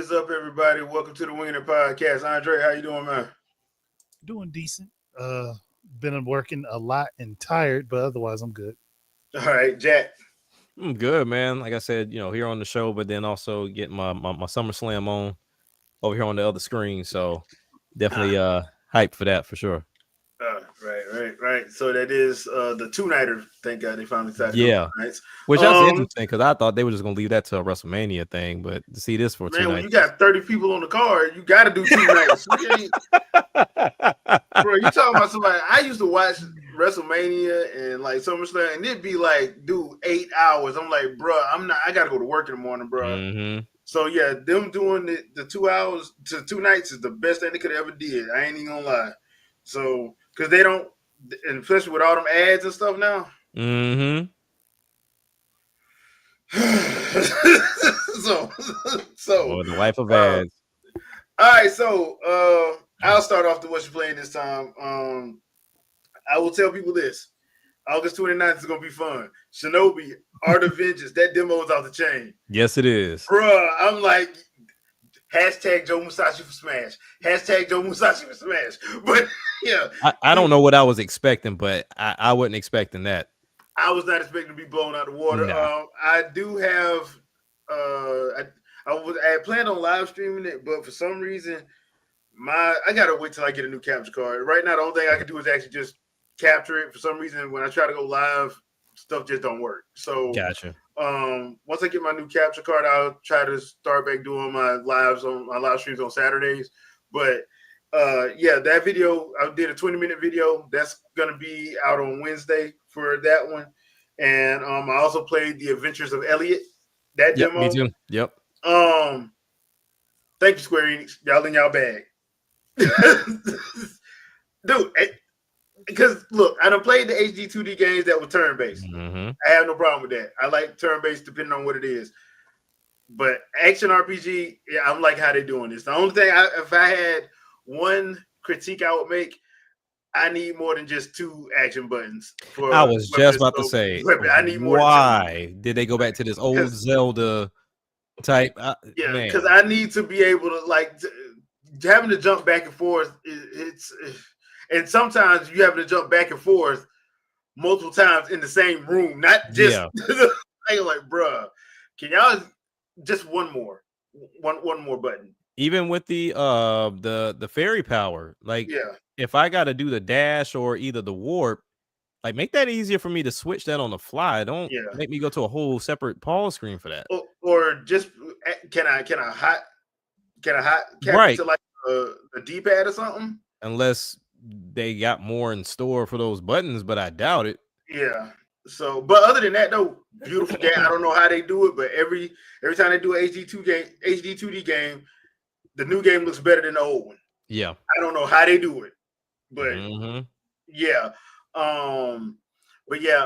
is up, everybody? Welcome to the Wingin IT podcast. Andre, how you doing, man? Doing decent. Been working a lot and tired, but otherwise I'm good. All right, Jack. I'm good, man. Like I said, here on the show, but then also getting my SummerSlam on over here on the other screen. So definitely hyped for that for sure. Right. So that is the two-nighter. Thank God they finally decided to Yeah. do nights. Which that's interesting because I thought they were just gonna leave that to a WrestleMania thing, but to see this for 2 nights. When you got 30 people on the card, you got to do 2 nights. Bro, you talking about somebody? I used to watch WrestleMania and like SummerSlam, and it'd be like, dude, 8 hours. I'm like, bro, I gotta go to work in the morning, bro. Mm-hmm. So yeah, them doing the 2 hours to 2 nights is the best thing they could ever did. I ain't even gonna lie. So because they don't, and especially with all them ads and stuff now. Mm-hmm. so the life of ads. All right, so I'll start off to what you're playing this time. I will tell people this. August 29th is gonna be fun. Shinobi, Art of Vengeance, that demo is off the chain. Yes, it is. Bruh, I'm like, hashtag Joe Musashi for Smash. Hashtag Joe Musashi for Smash. But yeah. I don't know what I was expecting, but I wasn't expecting that. I was not expecting to be blown out of the water. No. I do have I had planned on live streaming it, but for some reason I gotta wait till I get a new capture card. Right now, the only thing I can do is actually just capture it. For some reason, when I try to go live, stuff just don't work. So gotcha. Once I get my new capture card, I'll try to start back doing my live streams on Saturdays. But yeah, that video, I did a 20-minute video. That's gonna be out on Wednesday for that one. And I also played The Adventures of Elliot. That demo. Me too. Yep. Thank you, Square Enix. Y'all in y'all bag. Dude, because look, I done played the HD 2D games that were turn-based. Mm-hmm. I have no problem with that. I like turn-based depending on what it is. But action RPG, yeah, I'm like how they doing this. The only thing, if I had one critique I would make, I need more than just 2 action buttons. I was just about to say, I need more. Why did they go back to this old Zelda type? Yeah, because I need to be able to having to jump back and forth. And sometimes you having to jump back and forth multiple times in the same room, not just like, bruh, can y'all just one more button? Even with the fairy power, like if I got to do the dash or either the warp, like make that easier for me to switch that on the fly. Don't make me go to a whole separate pause screen for that. Or just can I hot right to like a D-pad or something? Unless they got more in store for those buttons, but I doubt it. Yeah. So, but other than that, though, beautiful game. I don't know how they do it, but every time they do an HD 2D game, the new game looks better than the old one. Yeah. I don't know how they do it, but yeah. But yeah,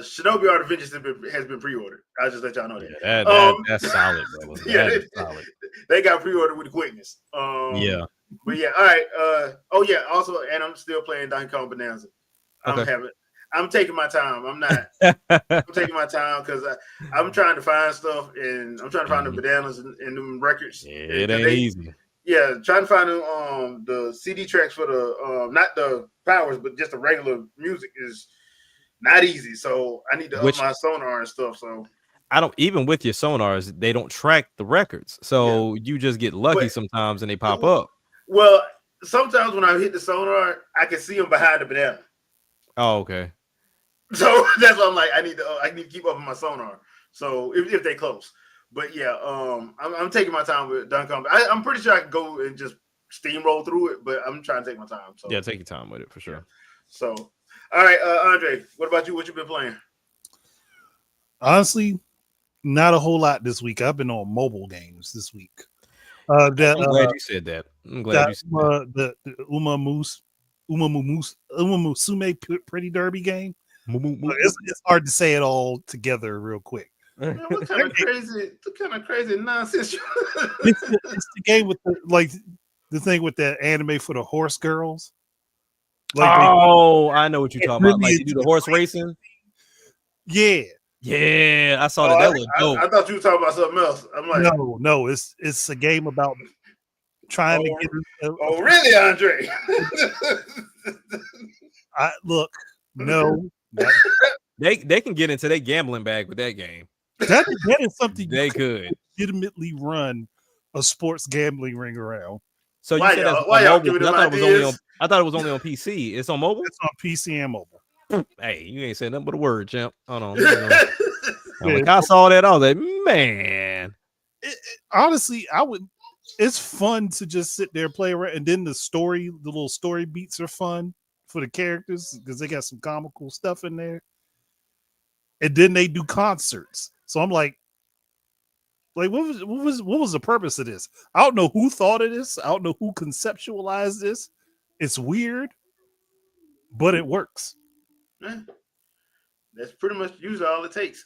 Shinobi Art of Vengeance has been pre-ordered. I'll just let y'all know that. Yeah, that's solid, brother. That is solid. They got pre-ordered with the quickness. Yeah. But yeah, all right. Also, and I'm still playing Donkey Kong Bonanza. I'm taking my time. I'm taking my time because I'm trying to find stuff, and I'm trying to find the bananas and them records. It ain't easy. Yeah, trying to find the CD tracks for the not the powers, but just the regular music is not easy. So I need to up my sonar and stuff. So I don't, even with your sonars, they don't track the records. So you just get lucky sometimes and they pop up. Well, sometimes when I hit the sonar, I can see them behind the banana. Oh, okay. So that's why I'm like, I need to keep up with my sonar. So if they close, but yeah, I'm taking my time with Donkey Kong. I'm pretty sure I can go and just steamroll through it, but I'm trying to take my time. So yeah, take your time with it for sure. Yeah. So, all right, Andre, what about you? What you been playing? Honestly, not a whole lot this week. I've been on mobile games this week. I'm glad you said that. I'm glad you said that. The Uma Musume Pretty Derby game. It's hard to say it all together real quick. Man, what kind of crazy nonsense? It's the game with the thing with that anime for the horse girls. I know what you're talking about. Like you do the horse racing. Yeah, Yeah, I saw that. That looked dope. I thought you were talking about something else. I'm like, no, it's a game about trying to get. Really, Andre? Look, no, they can get into their gambling bag with that game. That is something they could legitimately run a sports gambling ring around. So you said that's on mobile? I thought it was only on PC. It's on mobile. It's on PC and mobile. Hey, you ain't saying nothing but a word, champ. Hold on. Like I saw that, I was like, man. Honestly, I would. It's fun to just sit there and play around, and then the little story beats are fun for the characters because they got some comical stuff in there. And then they do concerts. So I'm like what was the purpose of this? I don't know who thought of this. I don't know who conceptualized this. It's weird, but it works. That's pretty much usually all it takes.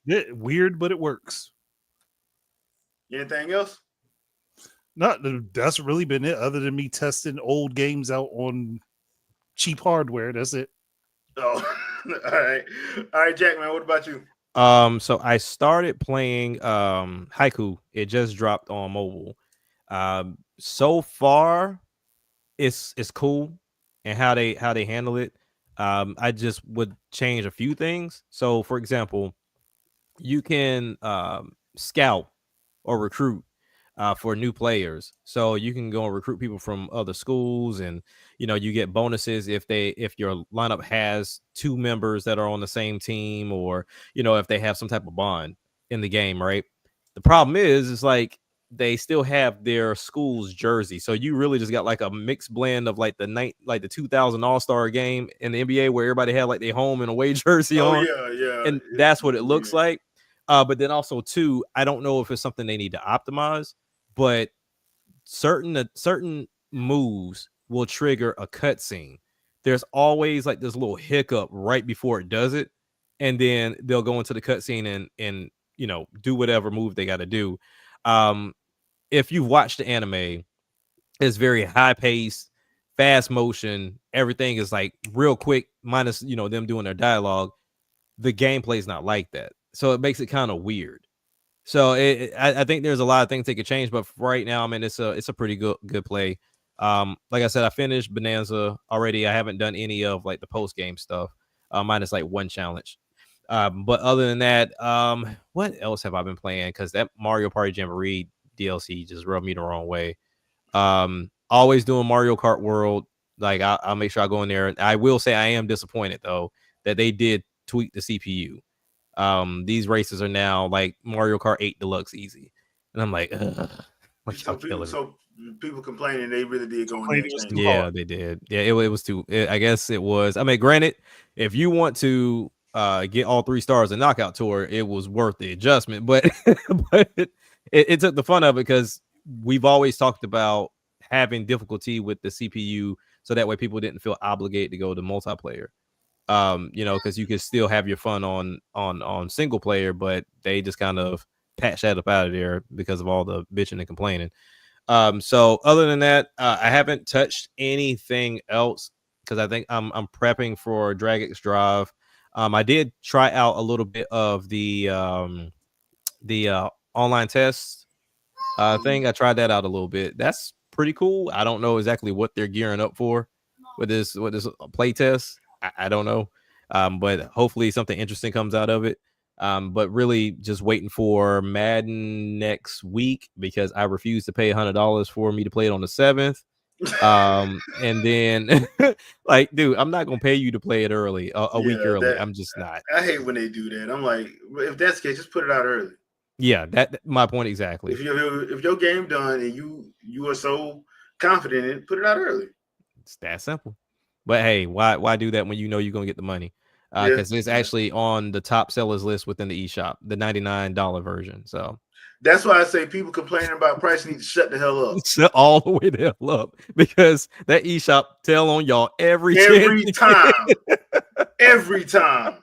Yeah, weird, but it works. Anything else? That's really been it. Other than me testing old games out on cheap hardware, that's it. Oh, all right, Jack, man. What about you? So I started playing Haiku. It just dropped on mobile. So far, it's cool, and how they handle it. I just would change a few things. So, for example, you can scout or recruit for new players. So you can go and recruit people from other schools, and you get bonuses if your lineup has 2 members that are on the same team, or if they have some type of bond in the game, right? The problem is like they still have their school's jersey, so you really just got like a mixed blend of like the 2000 All-Star game in the NBA where everybody had like their home and away jersey on. Yeah, and that's what it looks like. But then also too, I don't know if it's something they need to optimize, but certain moves will trigger a cutscene. There's always like this little hiccup right before it does it, and then they'll go into the cutscene and do whatever move they got to do. If you've watched the anime, it's very high paced, fast motion. Everything is like real quick, minus them doing their dialogue. The gameplay is not like that, so it makes it kind of weird. So I think there's a lot of things they could change, but right now, I mean, it's a pretty good play. Like I said, I finished Bonanza already. I haven't done any of like the post game stuff, minus like one challenge. But other than that, what else have I been playing? Because that Mario Party Jamboree DLC just rubbed me the wrong way. Always doing Mario Kart World. Like I'll make sure I go in there. I will say I am disappointed though that they did tweak the CPU. These races are now like Mario Kart 8 Deluxe easy, and I'm like, so people complaining they really did go in there. Yeah, they did. Yeah, it was too. I guess it was. I mean, granted, if you want to get all 3 stars in Knockout Tour, it was worth the adjustment, but but it took the fun of it because we've always talked about having difficulty with the CPU, so that way people didn't feel obligated to go to multiplayer. Because you can still have your fun on single player, but they just kind of patch that up out of there because of all the bitching and complaining. So other than that, I haven't touched anything else because I think I'm prepping for Drag X Drive. I did try out a little bit of the online test thing. I tried that out a little bit. That's pretty cool. I don't know exactly what they're gearing up for with this play test. I don't know. But hopefully something interesting comes out of it. But really just waiting for Madden next week because I refuse to pay $100 for me to play it on the 7th. And then like, dude, I'm not gonna pay you to play it early, a week early. I'm just not. I hate when they do that. I'm like, if that's the case, just put it out early. Yeah, that my point exactly. If your game done and you are so confident in it, put it out early. It's that simple. But hey, why do that when you know you're gonna get the money? Because it's actually on the top sellers list within the eShop, the $99 version. So that's why I say people complaining about price need to shut the hell up. Shut all the way the hell up because that eShop tell on y'all every time. Every time.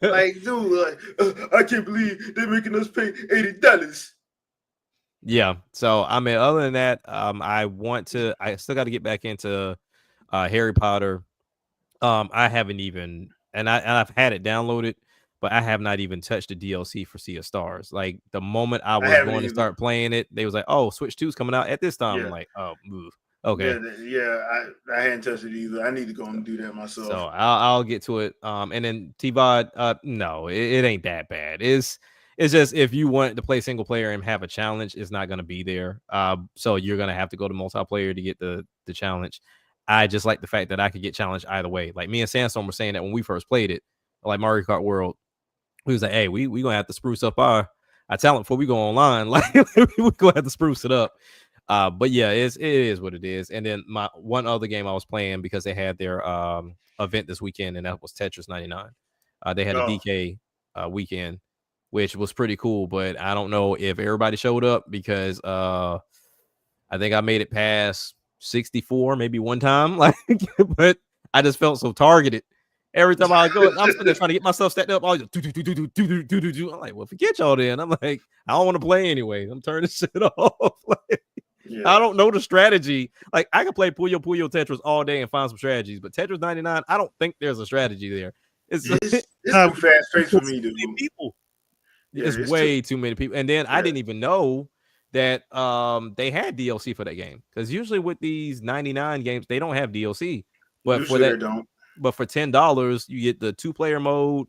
Like, dude, I can't believe they're making us pay $80. Yeah. So I mean, other than that, I still got to get back into Harry Potter. I haven't even and I've had it downloaded, but I have not even touched the DLC for Sea of Stars. Like the moment I was going to start playing it, they was like, "Oh, Switch 2's coming out at this time." Yeah. I'm like, "Oh, move." Okay. I hadn't touched it either. I need to go and do that myself. So I'll get to it. And then T-Bod, no, it ain't that bad. It's just if you want to play single player and have a challenge, it's not gonna be there. So you're gonna have to go to multiplayer to get the challenge. I just like the fact that I could get challenged either way. Like me and Sandstorm were saying that when we first played it, like Mario Kart World, we was like, hey, we gonna have to spruce up our talent before we go online. Like we gonna have to spruce it up. But yeah, it is what it is. And then my one other game I was playing because they had their event this weekend, and that was Tetris 99. They had a DK weekend, which was pretty cool. But I don't know if everybody showed up because I think I made it past 64 maybe one time. Like, but I just felt so targeted. Every time I go, I'm sitting there trying to get myself stacked up. I'm like, well, forget y'all then. I'm like, I don't want to play anyway. I'm turning shit off. Like, I don't know the strategy. Like, I can play Puyo Tetris all day and find some strategies, but Tetris 99, I don't think there's a strategy there. It's too fast paced for me, dude. People. It's way too many people. And then I didn't even know that they had DLC for that game, because usually with these 99 games, they don't have DLC. But for that, but for $10, you get the 2-player mode.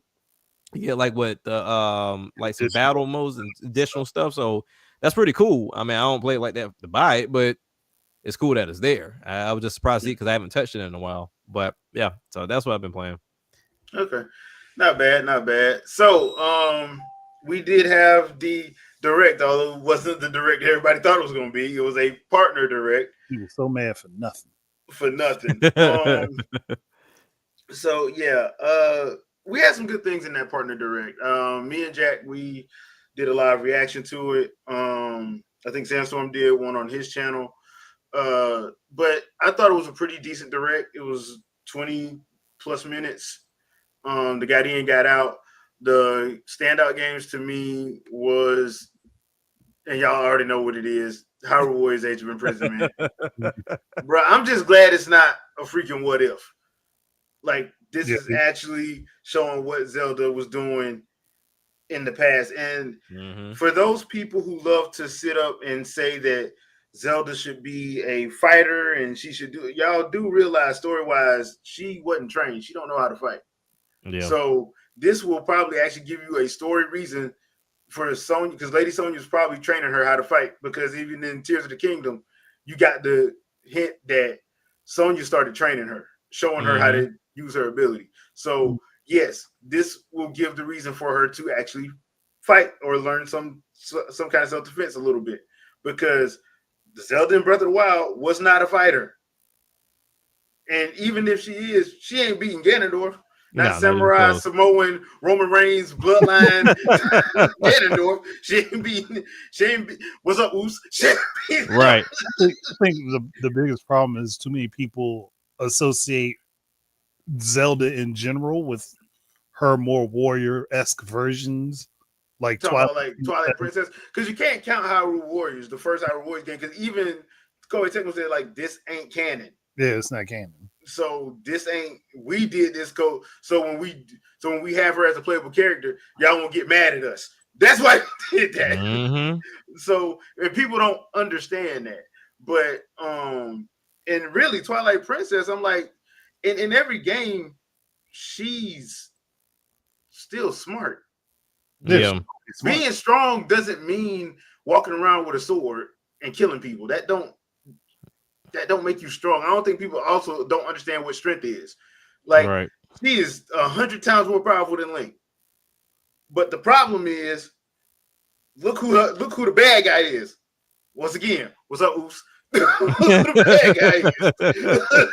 You get like what the like some battle modes and additional stuff. So that's pretty cool. I mean, I don't play it like that to buy it, but it's cool that it's there. I was just surprised to see because I haven't touched it in a while. But yeah, so that's what I've been playing. Okay, not bad. So we did have the direct, although it wasn't the direct everybody thought it was going to be. It was a partner direct. He was so mad for nothing. So yeah, we had some good things in that partner direct. Me and Jack, we did a live reaction to it. I think Sandstorm did one on his channel. But I thought it was a pretty decent direct. It was 20 plus minutes. The got in, got out. The standout games to me was, and y'all already know what it is, Hyrule Warriors Age of Imprisonment. Bro, I'm just glad it's not a freaking what if. Like, this is actually showing what Zelda was doing in the past. And for those people who love to sit up and say that Zelda should be a fighter and she should do it, y'all do realize story-wise, she wasn't trained. She don't know how to fight. Yeah. So this will probably actually give you a story reason for Sonya, because Lady Sonya's probably training her how to fight, because even in Tears of the Kingdom, you got the hint that Sonya started training her, showing her how to use her ability. So yes, this will give the reason for her to actually fight or learn some kind of self-defense a little bit, because Zelda in Breath of the Wild was not a fighter. And even if she is, she ain't beating Ganondorf. Not Samurai, Samoan, Roman Reigns, Bloodline, Ganondorf. She ain't beating. What's up, Oos? Right. I think the biggest problem is too many people associate Zelda in general with her more warrior-esque versions, like Twilight Princess. Because you can't count Hyrule Warriors, the first Hyrule Warriors game, because even Koei Tecmo said, like, this ain't canon. Yeah, it's not canon. So this ain't, we did this code. So when we have her as a playable character, y'all won't get mad at us. That's why we did that. So, and people don't understand that. But and really Twilight Princess, I'm like, in every game, she's still smart. Yeah. Being strong doesn't mean walking around with a sword and killing people. That don't make you strong. I don't think people also don't understand what strength is. Like, she is 100 times more powerful than Link. But the problem is, look who the bad guy is. Once again, what's up, Oops? Look who the bad guy is.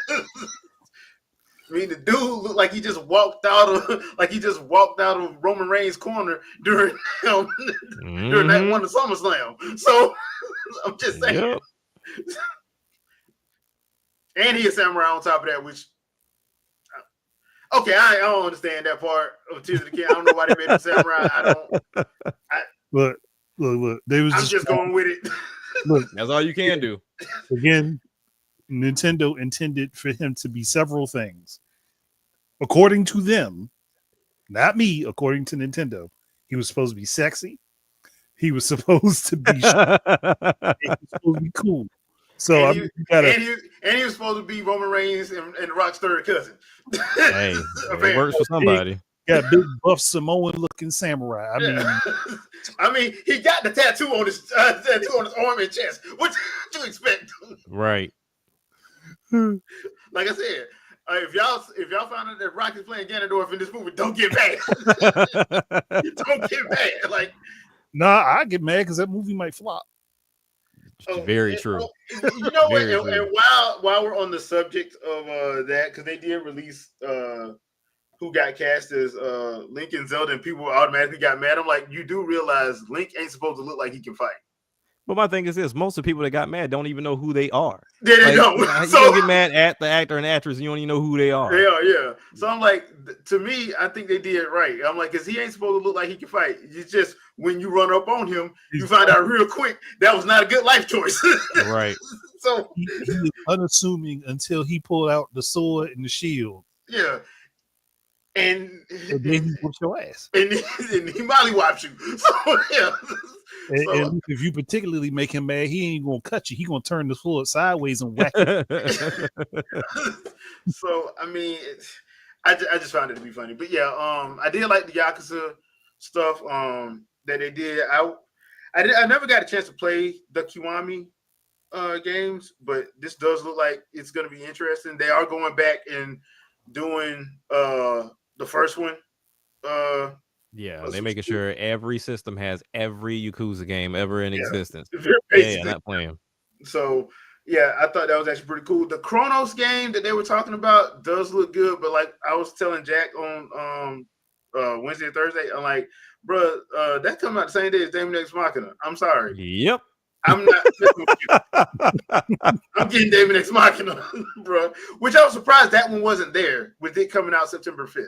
I mean, the dude looked like he just walked out of Roman Reigns' corner during that one of SummerSlam. So I'm just saying. Yep. And he a samurai on top of that, which, okay, I don't understand that part of Tears of the King. I don't know why they made him samurai. Look. I'm just going with it. Look, that's all you can do. Again, Nintendo intended for him to be several things. According to them, Not me, according to Nintendo. He was supposed to be sexy. He was supposed to be, he was supposed to be cool. So and he was supposed to be Roman Reigns and The Rock's third cousin. Hey, it works for somebody. Got big buff Samoan looking samurai. I mean, he got the tattoo on his arm and chest. What you expect? Right. Like I said, if y'all find out that Rock is playing Ganondorf in this movie, don't get mad. Don't get mad. Like, nah, I get mad because that movie might flop. Very true. You know what? And while we're on the subject of that, because they did release who got cast as Link and Zelda, and people automatically got mad. I'm like, you do realize Link ain't supposed to look like he can fight. But my thing is this: most of the people that got mad don't even know who they are. Yeah, they don't. You don't get mad at the actor and actress, and you don't even know who they are. They are, yeah. So I'm like, to me, I think they did it right. I'm like, because he ain't supposed to look like he can fight. It's just when you run up on him, you find out real quick that was not a good life choice. Right. So he was unassuming until he pulled out the sword and the shield. Yeah. And then he whooped your ass. And he mollywops you. So yeah. And if you particularly make him mad, he ain't gonna cut you. He gonna turn the sword sideways and whack you. So I mean, I just found it to be funny. But yeah, I did like the Yakuza stuff that they did. I never got a chance to play the Kiwami games, but this does look like it's going to be interesting. They are going back and doing the first one. Yeah, they're making sure every system has every Yakuza game ever in existence. Yeah, not playing. So yeah, I thought that was actually pretty cool. The Chronos game that they were talking about does look good, but like I was telling Jack on Wednesday and Thursday, I'm like, bro, that come out the same day as Daemon X Machina. I'm sorry. Yep. I'm not. I'm getting Daemon X Machina, bro. Which I was surprised that one wasn't there with it coming out September 5th.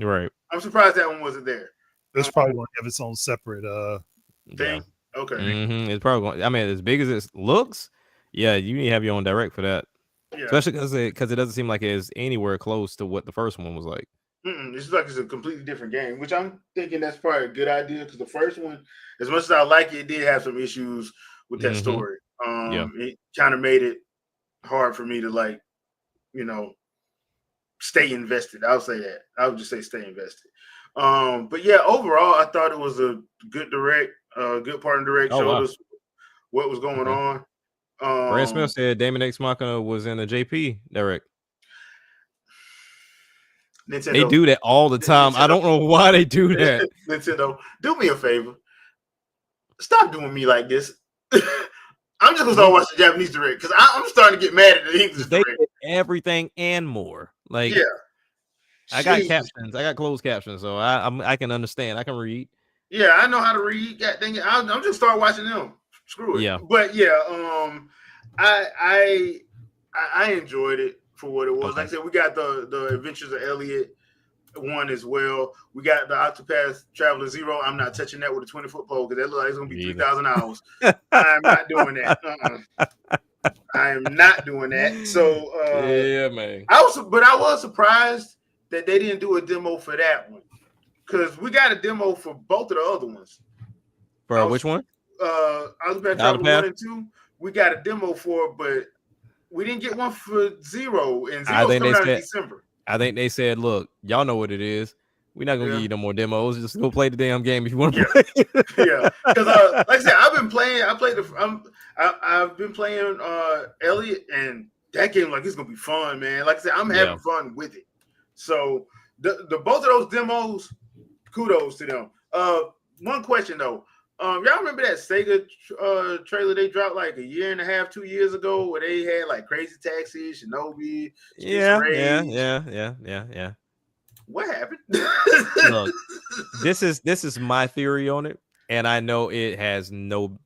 Right. I'm surprised that one wasn't there. That's probably going to have its own separate thing. Yeah. Okay. Mm-hmm. It's probably going. I mean, as big as it looks, yeah, you need to have your own direct for that. Yeah. Especially because it doesn't seem like it's anywhere close to what the first one was like. It's like it's a completely different game, which I'm thinking that's probably a good idea because the first one, as much as I like it, did have some issues with that story. It kind of made it hard for me to stay invested. I'll say that. I would just say stay invested. But yeah, overall, I thought it was a good direct, good part of direct. Showed us what was going on. Brad Smith said Daemon X Machina was in a JP direct. Nintendo. They do that all the time. I don't know why they do that. Nintendo, do me a favor. Stop doing me like this. I'm just gonna start watching the Japanese direct because I'm starting to get mad at the English direct. Everything and more. Like, yeah, I got captions. I got closed captions, so I can understand. I can read. Yeah, I know how to read. God dang it, I'm just start watching them. Screw it. Yeah, but yeah, I enjoyed it for what it was. Like I said, we got the Adventures of Elliot one as well. We got the Octopath Traveler 0. I'm not touching that with a 20-foot pole because that looks like it's gonna be 3,000 hours. I'm not doing that. I am not doing that. So yeah, man. I was surprised that they didn't do a demo for that one because we got a demo for both of the other ones. For which one? Octopath Traveler 1 and 2. We got a demo for, but we didn't get one for 0, and 0's coming out in December. I think they said, "Look, y'all know what it is. We're not gonna give you no more demos. Just go play the damn game if you want to play." Yeah, because like I said, I've been playing. I've been playing Elliot, and that game it's gonna be fun, man. Like I said, I'm having fun with it. So the both of those demos, kudos to them. One question though. Y'all remember that Sega trailer they dropped like a year and a half, 2 years ago, where they had like Crazy Taxi, Shinobi, Yeah. What happened? Look, this is my theory on it, and I know it has no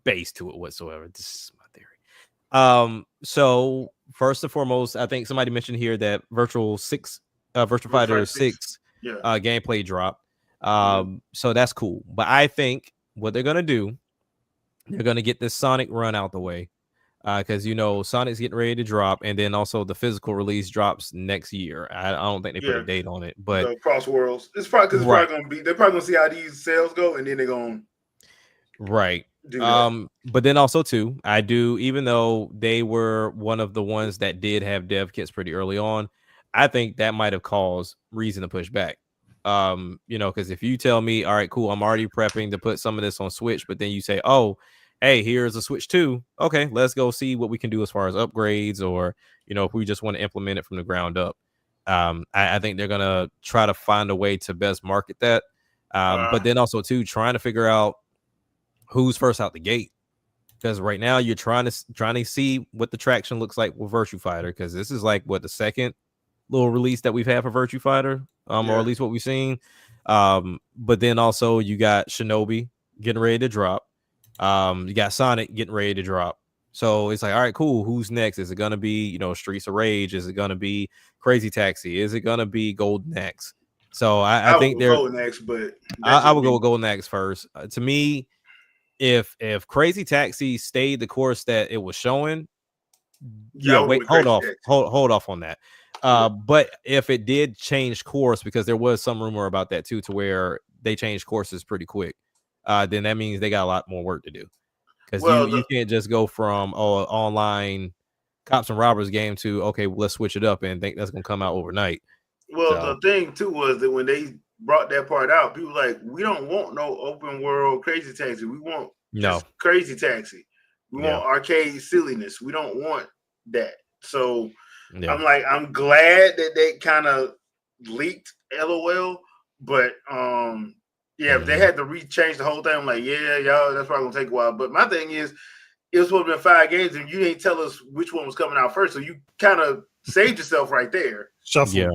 base to it whatsoever. This is my theory. So first and foremost, I think somebody mentioned here that Virtual Fighter 6 gameplay dropped. So that's cool, but I think what they're gonna do, they're gonna get this Sonic run out the way. because Sonic's getting ready to drop, and then also the physical release drops next year. I don't think they put a date on it, but the Cross Worlds. It's probably because it's probably gonna be. They're probably gonna see how these sales go, and then they're gonna do that. But then also too, I do, even though they were one of the ones that did have dev kits pretty early on, I think that might have caused reason to push back. Because if you tell me, all right, cool, I'm already prepping to put some of this on Switch, but then you say, oh, hey, here's a Switch 2. Okay, let's go see what we can do as far as upgrades, or if we just want to implement it from the ground up. I think they're gonna try to find a way to best market that. But then also too, trying to figure out who's first out the gate, because right now you're trying to see what the traction looks like with Virtua Fighter, because this is like what the second little release that we've had for Virtua Fighter, or at least what we've seen. But then also you got Shinobi getting ready to drop. You got Sonic getting ready to drop. So it's like, all right, cool. Who's next? Is it gonna be Streets of Rage? Is it gonna be Crazy Taxi? Is it gonna be Golden Axe? So I think they're Golden Axe, but I would go with Golden Axe first. To me, if Crazy Taxi stayed the course that it was showing, wait, hold off on that. But if it did change course, because there was some rumor about that too, to where they changed courses pretty quick, then that means they got a lot more work to do, because you can't just go from online cops and robbers game to, okay, let's switch it up and think that's gonna come out overnight. Well, the thing too was that when they brought that part out, people were like, we don't want no open world Crazy Taxi. We want just Crazy Taxi. We want arcade silliness. We don't want that. So I'm glad that they kind of leaked LOL, but if they had to change the whole thing, I'm like, y'all, that's probably gonna take a while. But my thing is, it was supposed to be 5 games, and you didn't tell us which one was coming out first, so you kind of saved yourself right there. Shuffle.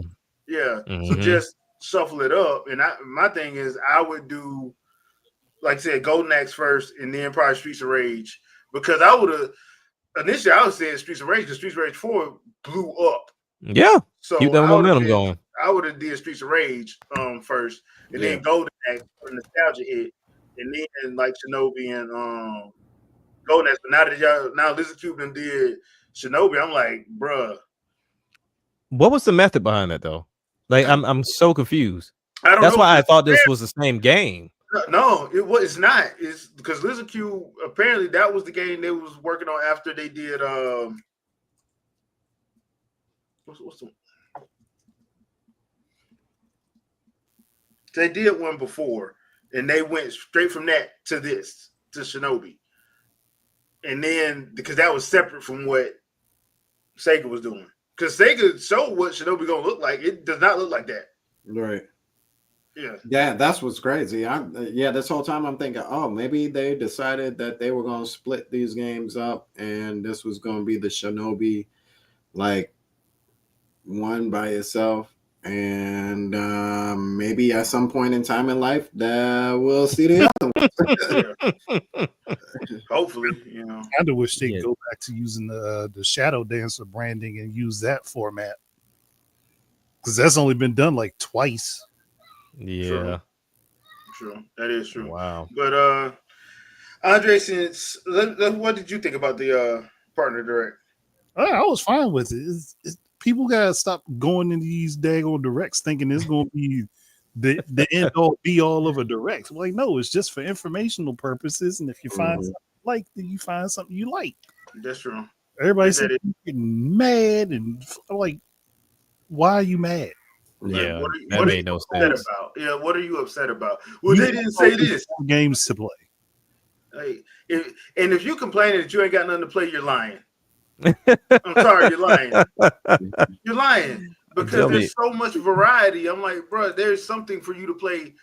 So just shuffle it up. And my thing is, I would do, like I said, Golden Axe first, and then probably Streets of Rage, because I would have initially I would say Streets of Rage, because Streets of Rage 4 blew up. Yeah. So keep that momentum going. I would have did Streets of Rage first, and then Golden Axe for nostalgia hit, and then like Shinobi and Golden Axe. But now Lizard Cube did Shinobi, I'm like, bruh. What was the method behind that though? Like, I'm so confused. That's why I thought this was the same game. No, it's not. It's because Lizard Cube, apparently that was the game they was working on after they did what's the, they did one before, and they went straight from that to this, to Shinobi. And then because that was separate from what Sega was doing. Because Sega showed what Shinobi gonna look like. It does not look like that. Right. Yeah, that's what's crazy. This whole time I'm thinking, oh, maybe they decided that they were going to split these games up, and this was going to be the Shinobi, like, one by itself, and maybe at some point in time in life that we'll see the other one. Hopefully, I kind of wish they'd go back to using the Shadow Dancer branding and use that format, because that's only been done like twice. Yeah, true. That is true. Wow. But Andre, what did you think about the partner direct? I was fine with it. People gotta stop going into these daggone directs thinking it's gonna be the end all be all of a direct. Like, no, it's just for informational purposes. And if you find something you like, then you find something you like. That's true. Everybody's getting mad and like, why are you mad? Yeah, that made no sense. What are you upset about? Well, they didn't say this. Games to play. Like, if you complaining that you ain't got nothing to play, you're lying. I'm sorry, you're lying. You're lying, because there's so much variety. I'm like, bro, there's something for you to play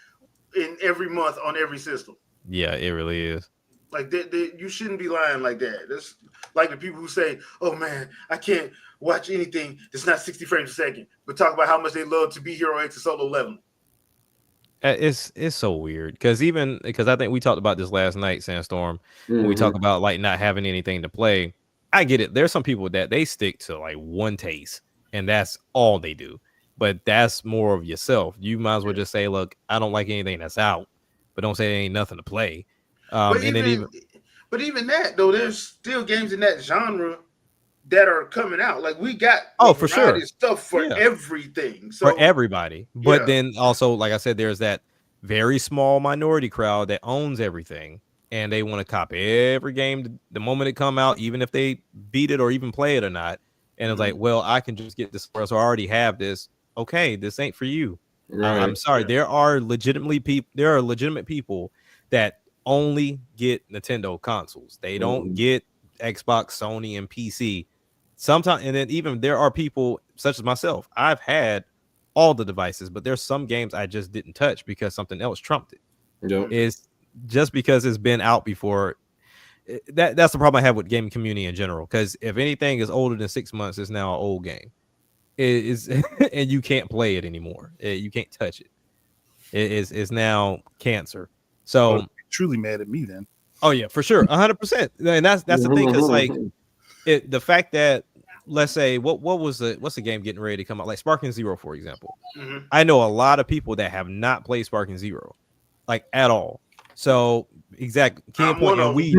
in every month on every system. Yeah, it really is. Like, you shouldn't be lying like that. That's like the people who say, "Oh man, I can't watch anything that's not 60 frames a second," but talk about how much they love to be Hero X and Solo Leveling. It's so weird, because I think we talked about this last night, Sandstorm, when we talk about like not having anything to play. I get it. There's some people that they stick to like one taste, and that's all they do. But that's more of yourself. You might as well just say, "Look, I don't like anything that's out," but don't say there ain't nothing to play. And then But even that though, there's still games in that genre that are coming out. Like we got for sure stuff for everything. So for everybody. But then also, like I said, there's that very small minority crowd that owns everything and they want to copy every game the moment it come out, even if they beat it or even play it or not. And it's like, well, I can just get this, so I already have this. Okay, this ain't for you. Right. I'm sorry. There are legitimate people that only get Nintendo consoles. They don't get Xbox, Sony, and PC. Sometimes, and then even there are people such as myself. I've had all the devices, but there's some games I just didn't touch because something else trumped it. Yep. It's just because it's been out before. That's the problem I have with gaming community in general. Because if anything is older than 6 months, it's now an old game. It is, and you can't play it anymore. You can't touch it. It's now cancer. So truly mad at me then. Oh yeah, for sure, 100%. And that's the thing, because like the fact that, let's say what's the game getting ready to come out, like Sparking Zero, for example. I know a lot of people that have not played Sparking Zero, like at all. So exact key point, and we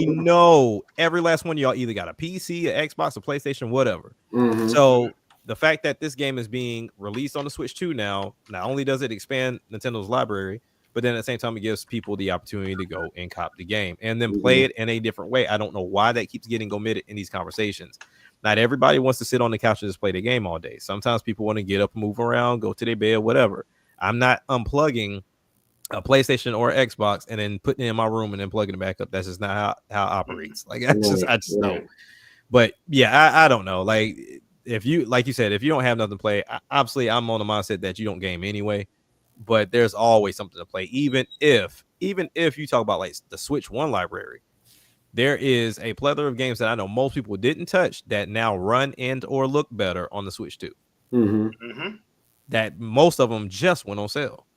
know every last one of y'all either got a PC, an Xbox, a PlayStation, whatever. So the fact that this game is being released on the Switch 2 now, not only does it expand Nintendo's library, but then at the same time, it gives people the opportunity to go and cop the game and then play it in a different way. I don't know why that keeps getting omitted in these conversations. Not everybody wants to sit on the couch and just play the game all day. Sometimes people want to get up, move around, go to their bed, whatever. I'm not unplugging a PlayStation or Xbox and then putting it in my room and then plugging it back up. That's just not how it operates. Like I just know. But yeah, I don't know. Like if you, like you said, if you don't have nothing to play, obviously I'm on the mindset that you don't game anyway. But there's always something to play, even if you talk about like the Switch 1 library. There is a plethora of games that I know most people didn't touch that now run and or look better on the Switch 2. That most of them just went on sale.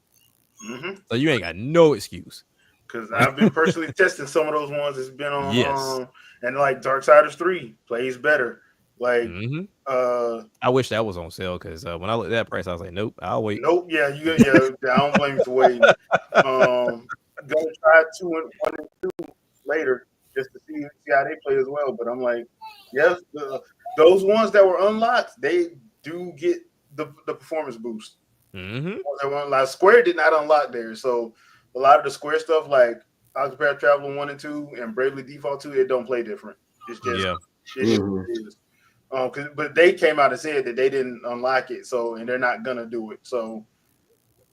So you ain't got no excuse. Because I've been personally testing some of those ones that's been on, and like Darksiders 3 plays better. Like, I wish that was on sale, because when I looked at that price, I was like, nope, I'll wait. Nope, I don't blame you for waiting. Gonna try 1 and 2 later just to see how they play as well. But I'm like, yes, those ones that were unlocked, they do get the performance boost. Like Square did not unlock there, so a lot of the Square stuff, like Octopath Traveler 1 and 2 and Bravely Default 2, it don't play different. It's just it is. But they came out and said that they didn't unlock it, and they're not gonna do it. So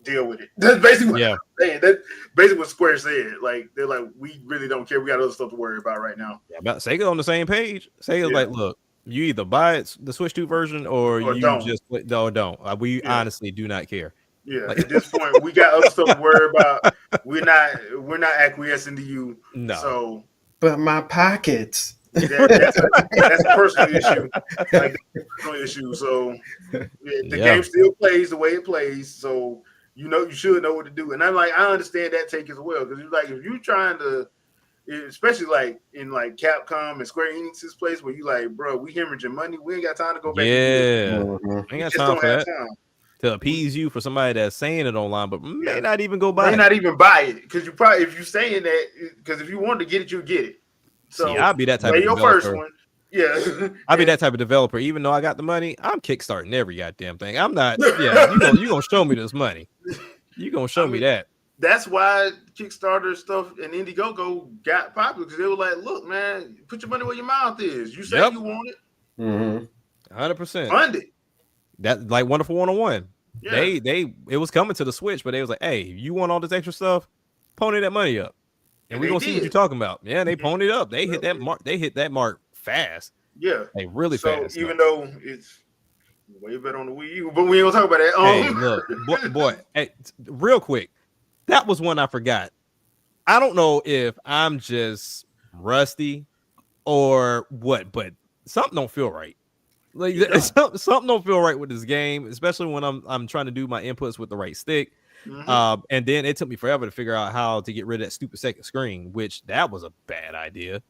deal with it. That's basically what I'm saying. That's basically what Square said. Like they're like, we really don't care. We got other stuff to worry about right now. Yeah, about Sega on the same page. Sega's like, look, you either buy the Switch 2 version or you don't. Just don't. We honestly do not care. Yeah, like, at this point, we got other stuff to worry about. We're not acquiescing to you. No. So, but my pockets. That's a personal issue. Like, that's a personal issue. So the game still plays the way it plays. So you should know what to do. And I'm like, I understand that take as well, because like if you're trying to, especially like in like Capcom and Square Enix's place where you like, bro, we hemorrhaging money. We ain't got time to go back. Ain't got time for that. To appease you for somebody that's saying it online, but may not even go buy it. May not even buy it, because you probably, if you're saying that, because if you wanted to get it, you get it. So I'll be that type of developer. First one. I'll be that type of developer. Even though I got the money, I'm kickstarting every goddamn thing. I'm not. You gonna show me this money. You gonna show me that. That's why Kickstarter stuff and Indiegogo got popular, because they were like, look, man, put your money where your mouth is. You say you want it. 100%. Fund it. That like Wonderful 101. Yeah. It was coming to the Switch, but they was like, hey, you want all this extra stuff? Pony that money up. And we're gonna see what you're talking about. Yeah, they ponied up. They hit that mark. They hit that mark fast. Yeah, like really fast. Even though it's way better on the Wii U, but we ain't gonna talk about that. Hey, look, boy. Hey, real quick, that was one I forgot. I don't know if I'm just rusty or what, but something don't feel right. Like something don't feel right with this game, especially when I'm trying to do my inputs with the right stick. And then it took me forever to figure out how to get rid of that stupid second screen, which that was a bad idea.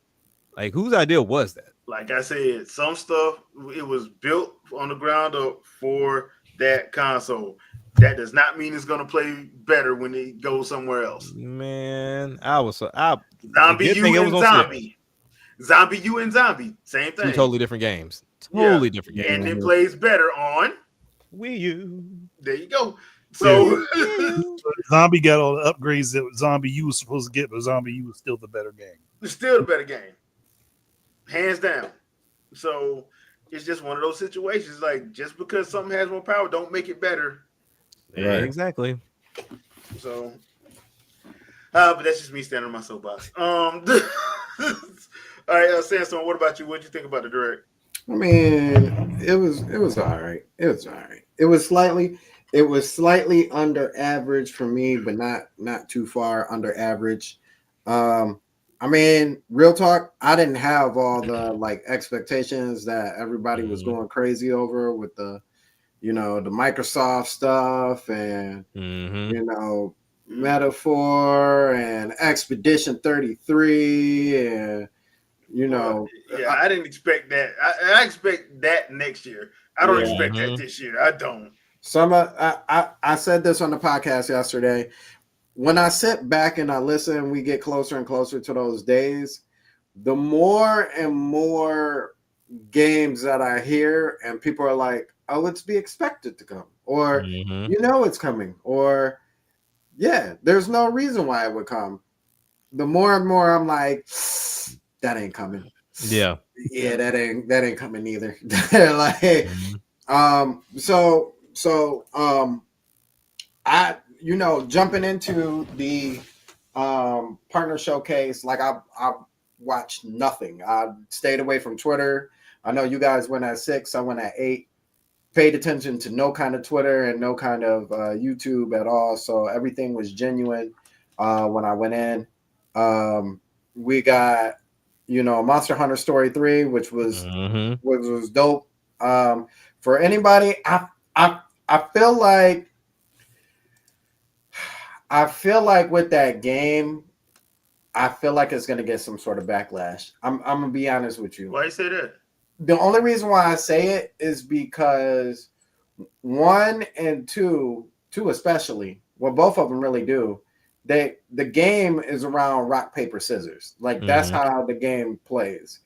Like, whose idea was that? Like I said, some stuff, it was built on the ground up for that console. That does not mean it's gonna play better when it goes somewhere else. Man, Zombie U and Zombie. Zombie U and Zombie. Same thing. 2 totally different games. Totally different games. And it plays better on Wii U. There you go. So Zombie got all the upgrades that Zombie U was supposed to get, but Zombie U was still the better game. It's still the better game. Hands down. So it's just one of those situations. Like, just because something has more power, don't make it better. Yeah, exactly. So, but that's just me standing on my soapbox. All right, Sandstorm, what about you? What did you think about the direct? I mean, it was all right. It was all right. It was slightly under average for me, but not too far under average. I mean, real talk, I didn't have all the like expectations that everybody was going crazy over with the, the Microsoft stuff and Metaphor and Expedition 33 and I didn't expect that. I expect that next year. I don't expect that this year. I don't. I said this on the podcast yesterday. When I sit back and I listen, we get closer and closer to those days. The more and more games that I hear, and people are like, "Oh, it's be expected to come," or it's coming, or there's no reason why it would come. The more and more I'm like, that ain't coming. Yeah, that ain't coming either. Like, I jumping into the partner showcase, like I watched nothing. I stayed away from Twitter. I know you guys went at 6. I went at 8. Paid attention to no kind of Twitter and no kind of YouTube at all. So everything was genuine when I went in. We got Monster Hunter Story 3, which was dope. For anybody, I feel like with that game, I feel like it's gonna get some sort of backlash. I'm gonna be honest with you. Why you say that? The only reason why I say it is because 1 and 2 especially, well, both of them really do. The game is around rock, paper, scissors. Like that's how the game plays.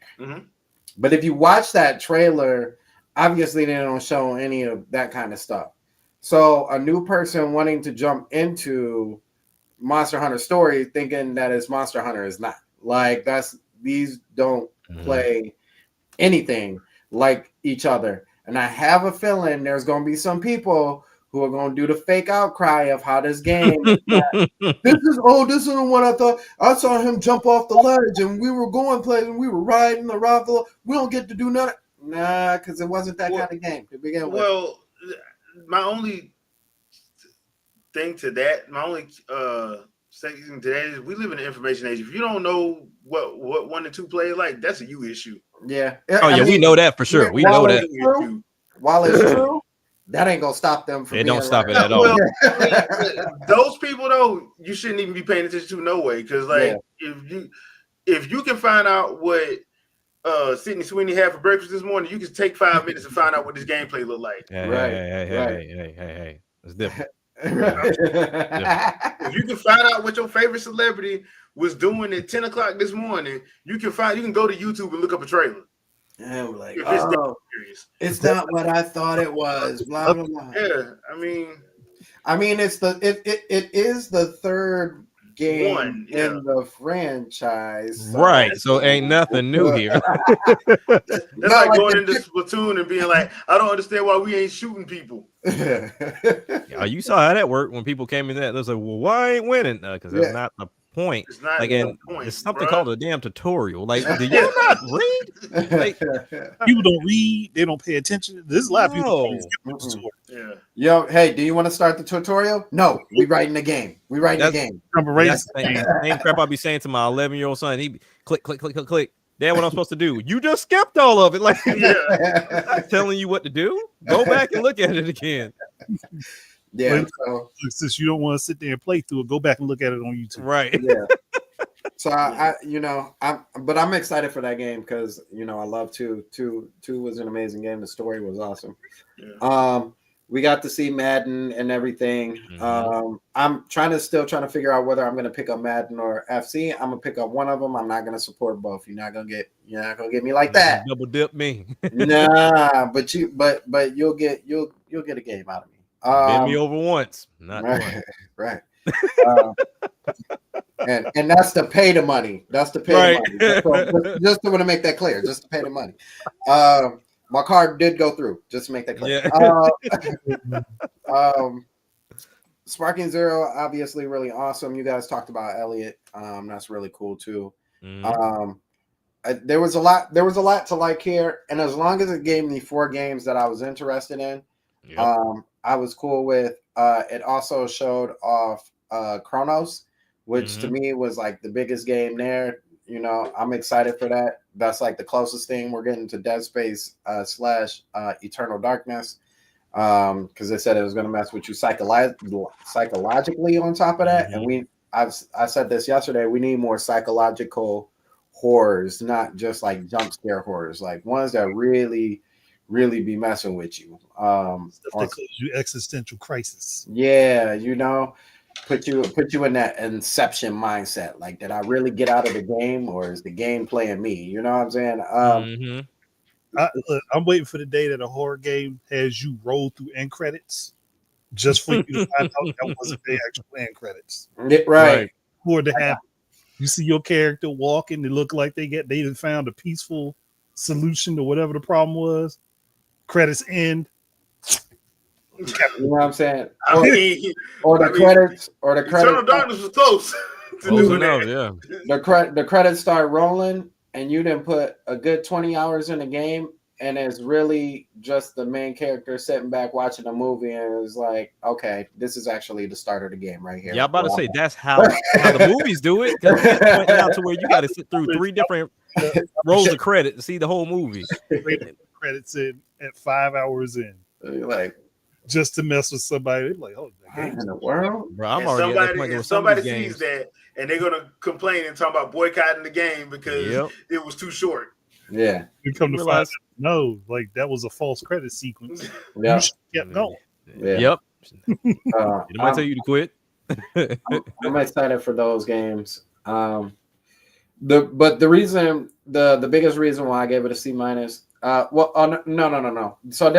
But if you watch that trailer, obviously they don't show any of that kind of stuff. So a new person wanting to jump into Monster Hunter Story thinking that it's Monster Hunter is not. Like these don't play anything like each other. And I have a feeling there's going to be some people who are going to do the fake outcry of how this game this isn't what I thought. I saw him jump off the ledge and we were going places and we were riding around the we don't get to do nothing. Nah, because it wasn't that kind of game to begin with. Well, my only thing to that, saying to that is we live in an information age. If you don't know what 1 and 2 play like, that's a you issue. Yeah. We know that for sure. We know that. While it's true, that ain't gonna stop them from. It don't stop it at all. Well, those people though, you shouldn't even be paying attention to no way. Because if you can find out what Sydney Sweeney had for breakfast this morning, you can take 5 minutes and find out what this gameplay look like. Hey. It's different. If you can find out what your favorite celebrity was doing at 10 o'clock this morning, you can go to YouTube and look up a trailer. Yeah, we're like, it's not what I thought it was. Blah blah blah. Yeah, I mean, it is the third game in the franchise, right? So ain't nothing new here. That's like going into Splatoon and being like, I don't understand why we ain't shooting people. Yeah, you saw how that worked when people came in. That was like, well, why ain't winning? Because that's not the point. It's not point. It's something called a damn tutorial. Like, do you not read? Like, people don't read. They don't pay attention. There's a lot of people. Yeah. Yo, hey, do you want to start the tutorial? No, we writing the game. We writing the game. That's the same crap I'll be saying to my 11-year-old son. He click. Dad, what I'm supposed to do? You just skipped all of it. Like, I'm telling you what to do. Go back and look at it again. Yeah. Since you don't want to sit there and play through it, go back and look at it on YouTube. Right. Yeah. So I'm excited for that game because I love 2. 2 was an amazing game. The story was awesome. Yeah. we got to see Madden and everything. I'm still trying to figure out whether I'm going to pick up Madden or FC. I'm gonna pick up one of them. I'm not going to support both. You're not gonna get me like that. Double dip me. Nah, but you'll get a game out of me. Bend me over once, not right, twice. Right. And that's to pay the money. That's to pay the money. Just to want to make that clear. Just to pay the money. My card did go through. Just to make that clear. Yeah. Sparking Zero, obviously really awesome. You guys talked about Elliot. That's really cool too. There was a lot to like here, and as long as it gave me 4 games that I was interested in, I was cool with. It also showed off Chronos, which to me was like the biggest game there. You know, I'm excited for that. That's like the closest thing we're getting to Dead Space / Eternal Darkness, because they said it was going to mess with you psychologically on top of that. And I said this yesterday. We need more psychological horrors, not just like jump scare horrors, like ones that really be messing with you. Stuff that cause you existential crisis. Yeah, you know, put you in that Inception mindset. Like, did I really get out of the game, or is the game playing me? You know what I'm saying? I'm waiting for the day that a horror game has you roll through end credits just for you to find out that wasn't the actual end credits. Right. For to happen. You see your character walking, they look like they found a peaceful solution to whatever the problem was. Credits end. You know what I'm saying? Or the credits. Eternal Darkness was close. The credits start rolling, and you didn't put a good 20 hours in the game, and it's really just the main character sitting back watching a movie, and it's like, okay, this is actually the start of the game right here. Yeah, I'm about to say that's how the movies do it. Because it's pointing out to where you got to sit through 3 different rows of credit to see the whole movie. Credits in at 5 hours in. You're like, just to mess with somebody. They're like, oh, in the world, bro, I'm already somebody sees that, and they're gonna complain and talk about boycotting the game because it was too short. Yeah, you come to find out, no, like that was a false credit sequence. Yeah, you should kept going. Yeah. It might tell you to quit. I'm excited for those games. The reason, the biggest reason why I gave it a C-. No. So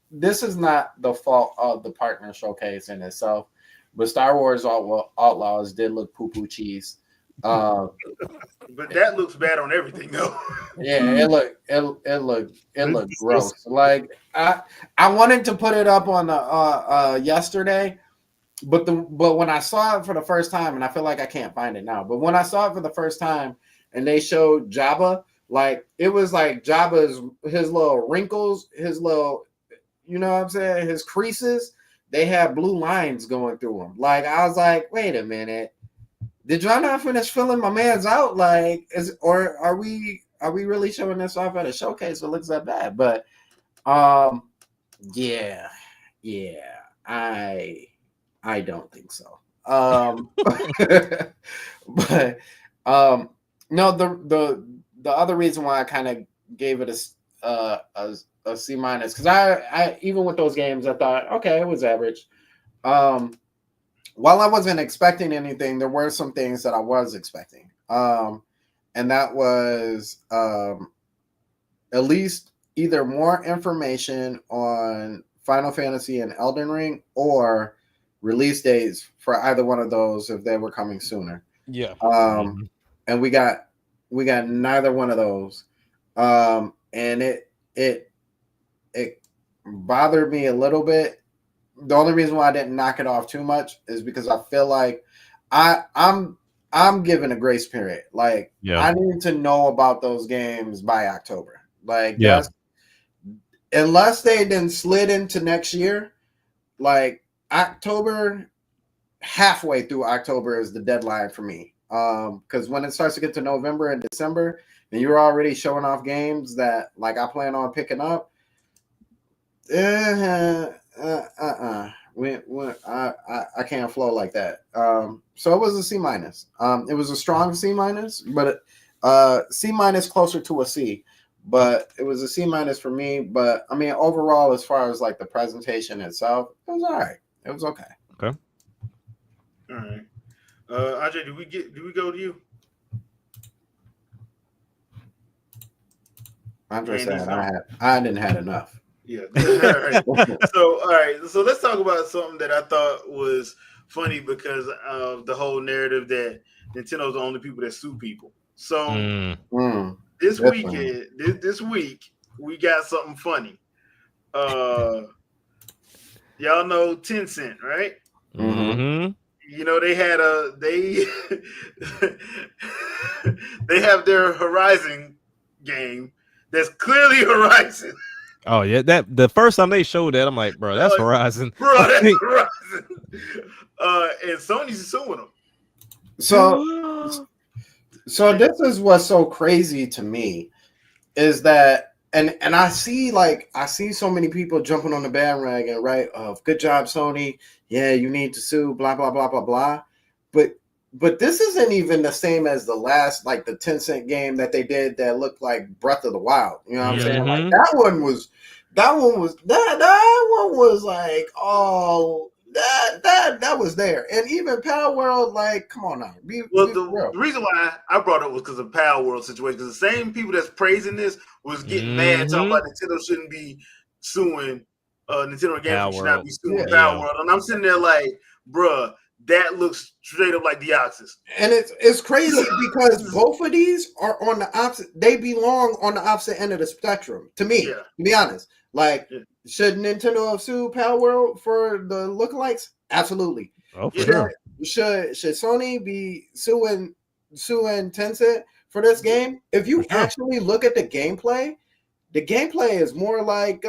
this is not the fault of the partner showcase in itself, but Star Wars Outlaws did look poo-poo cheese. But that looks bad on everything, though. Yeah, it looked gross. Like I wanted to put it up on the yesterday, but when I saw it for the first time, and I feel like I can't find it now, but when I saw it for the first time and they showed Jabba, like it was like Jabba's his little wrinkles, his little, you know what I'm saying, his creases, they had blue lines going through them. Like I was like, wait a minute. Did y'all not finish filling my man's out? Like, are we really showing this off at a showcase? It looks that bad, but yeah, I don't think so. But no, the other reason why I kind of gave it a C-, because I even with those games I thought, okay, it was average. While I wasn't expecting anything, there were some things that I was expecting. And that was at least either more information on Final Fantasy and Elden Ring, or release dates for either one of those if they were coming sooner. Yeah. And we got neither one of those. And it bothered me a little bit. The only reason why I didn't knock it off too much is because I feel like I'm given a grace period. Like I need to know about those games by October. Like unless they then slid into next year, like October, halfway through October is the deadline for me. Because when it starts to get to November and December, and you're already showing off games that like I plan on picking up. I can't flow like that. So it was a C-. It was a strong C-, but C- closer to a C. but it was a C- for me. But I mean, overall, as far as like the presentation itself, it was all right. It was okay. Okay. All right. Ajay, do we go to you? Andre said I didn't had enough. Yeah. All right. All right. So let's talk about something that I thought was funny because of the whole narrative that Nintendo's the only people that sue people. So this weekend, this week, we got something funny. Y'all know Tencent, right? Mm-hmm. You know, they had they have their Horizon game that's clearly Horizon. Oh yeah, that the first time they showed that, I'm like, bro, that's Horizon. Bro, that's Horizon. And Sony's suing them. So this is what's so crazy to me is that and I see so many people jumping on the bandwagon, right? Of good job, Sony. Yeah, you need to sue, blah blah blah blah blah. But this isn't even the same as the last, like the Tencent game that they did that looked like Breath of the Wild. You know what I'm saying? Like that one was like, oh, that was there. And even Power World, like, come on now. The reason why I brought it was because of Power World situation. Because the same people that's praising this was getting mad talking about Nintendo shouldn't be suing Nintendo Games should not be suing Power World. And I'm sitting there like, bruh, that looks straight up like Deoxys. And it's crazy because both of these are on the opposite. They belong on the opposite end of the spectrum. To me, to be honest, like should Nintendo have sued Power World for the lookalikes? Absolutely. Oh, for sure. Should Sony be suing Tencent for this game? If you actually look at the gameplay is more like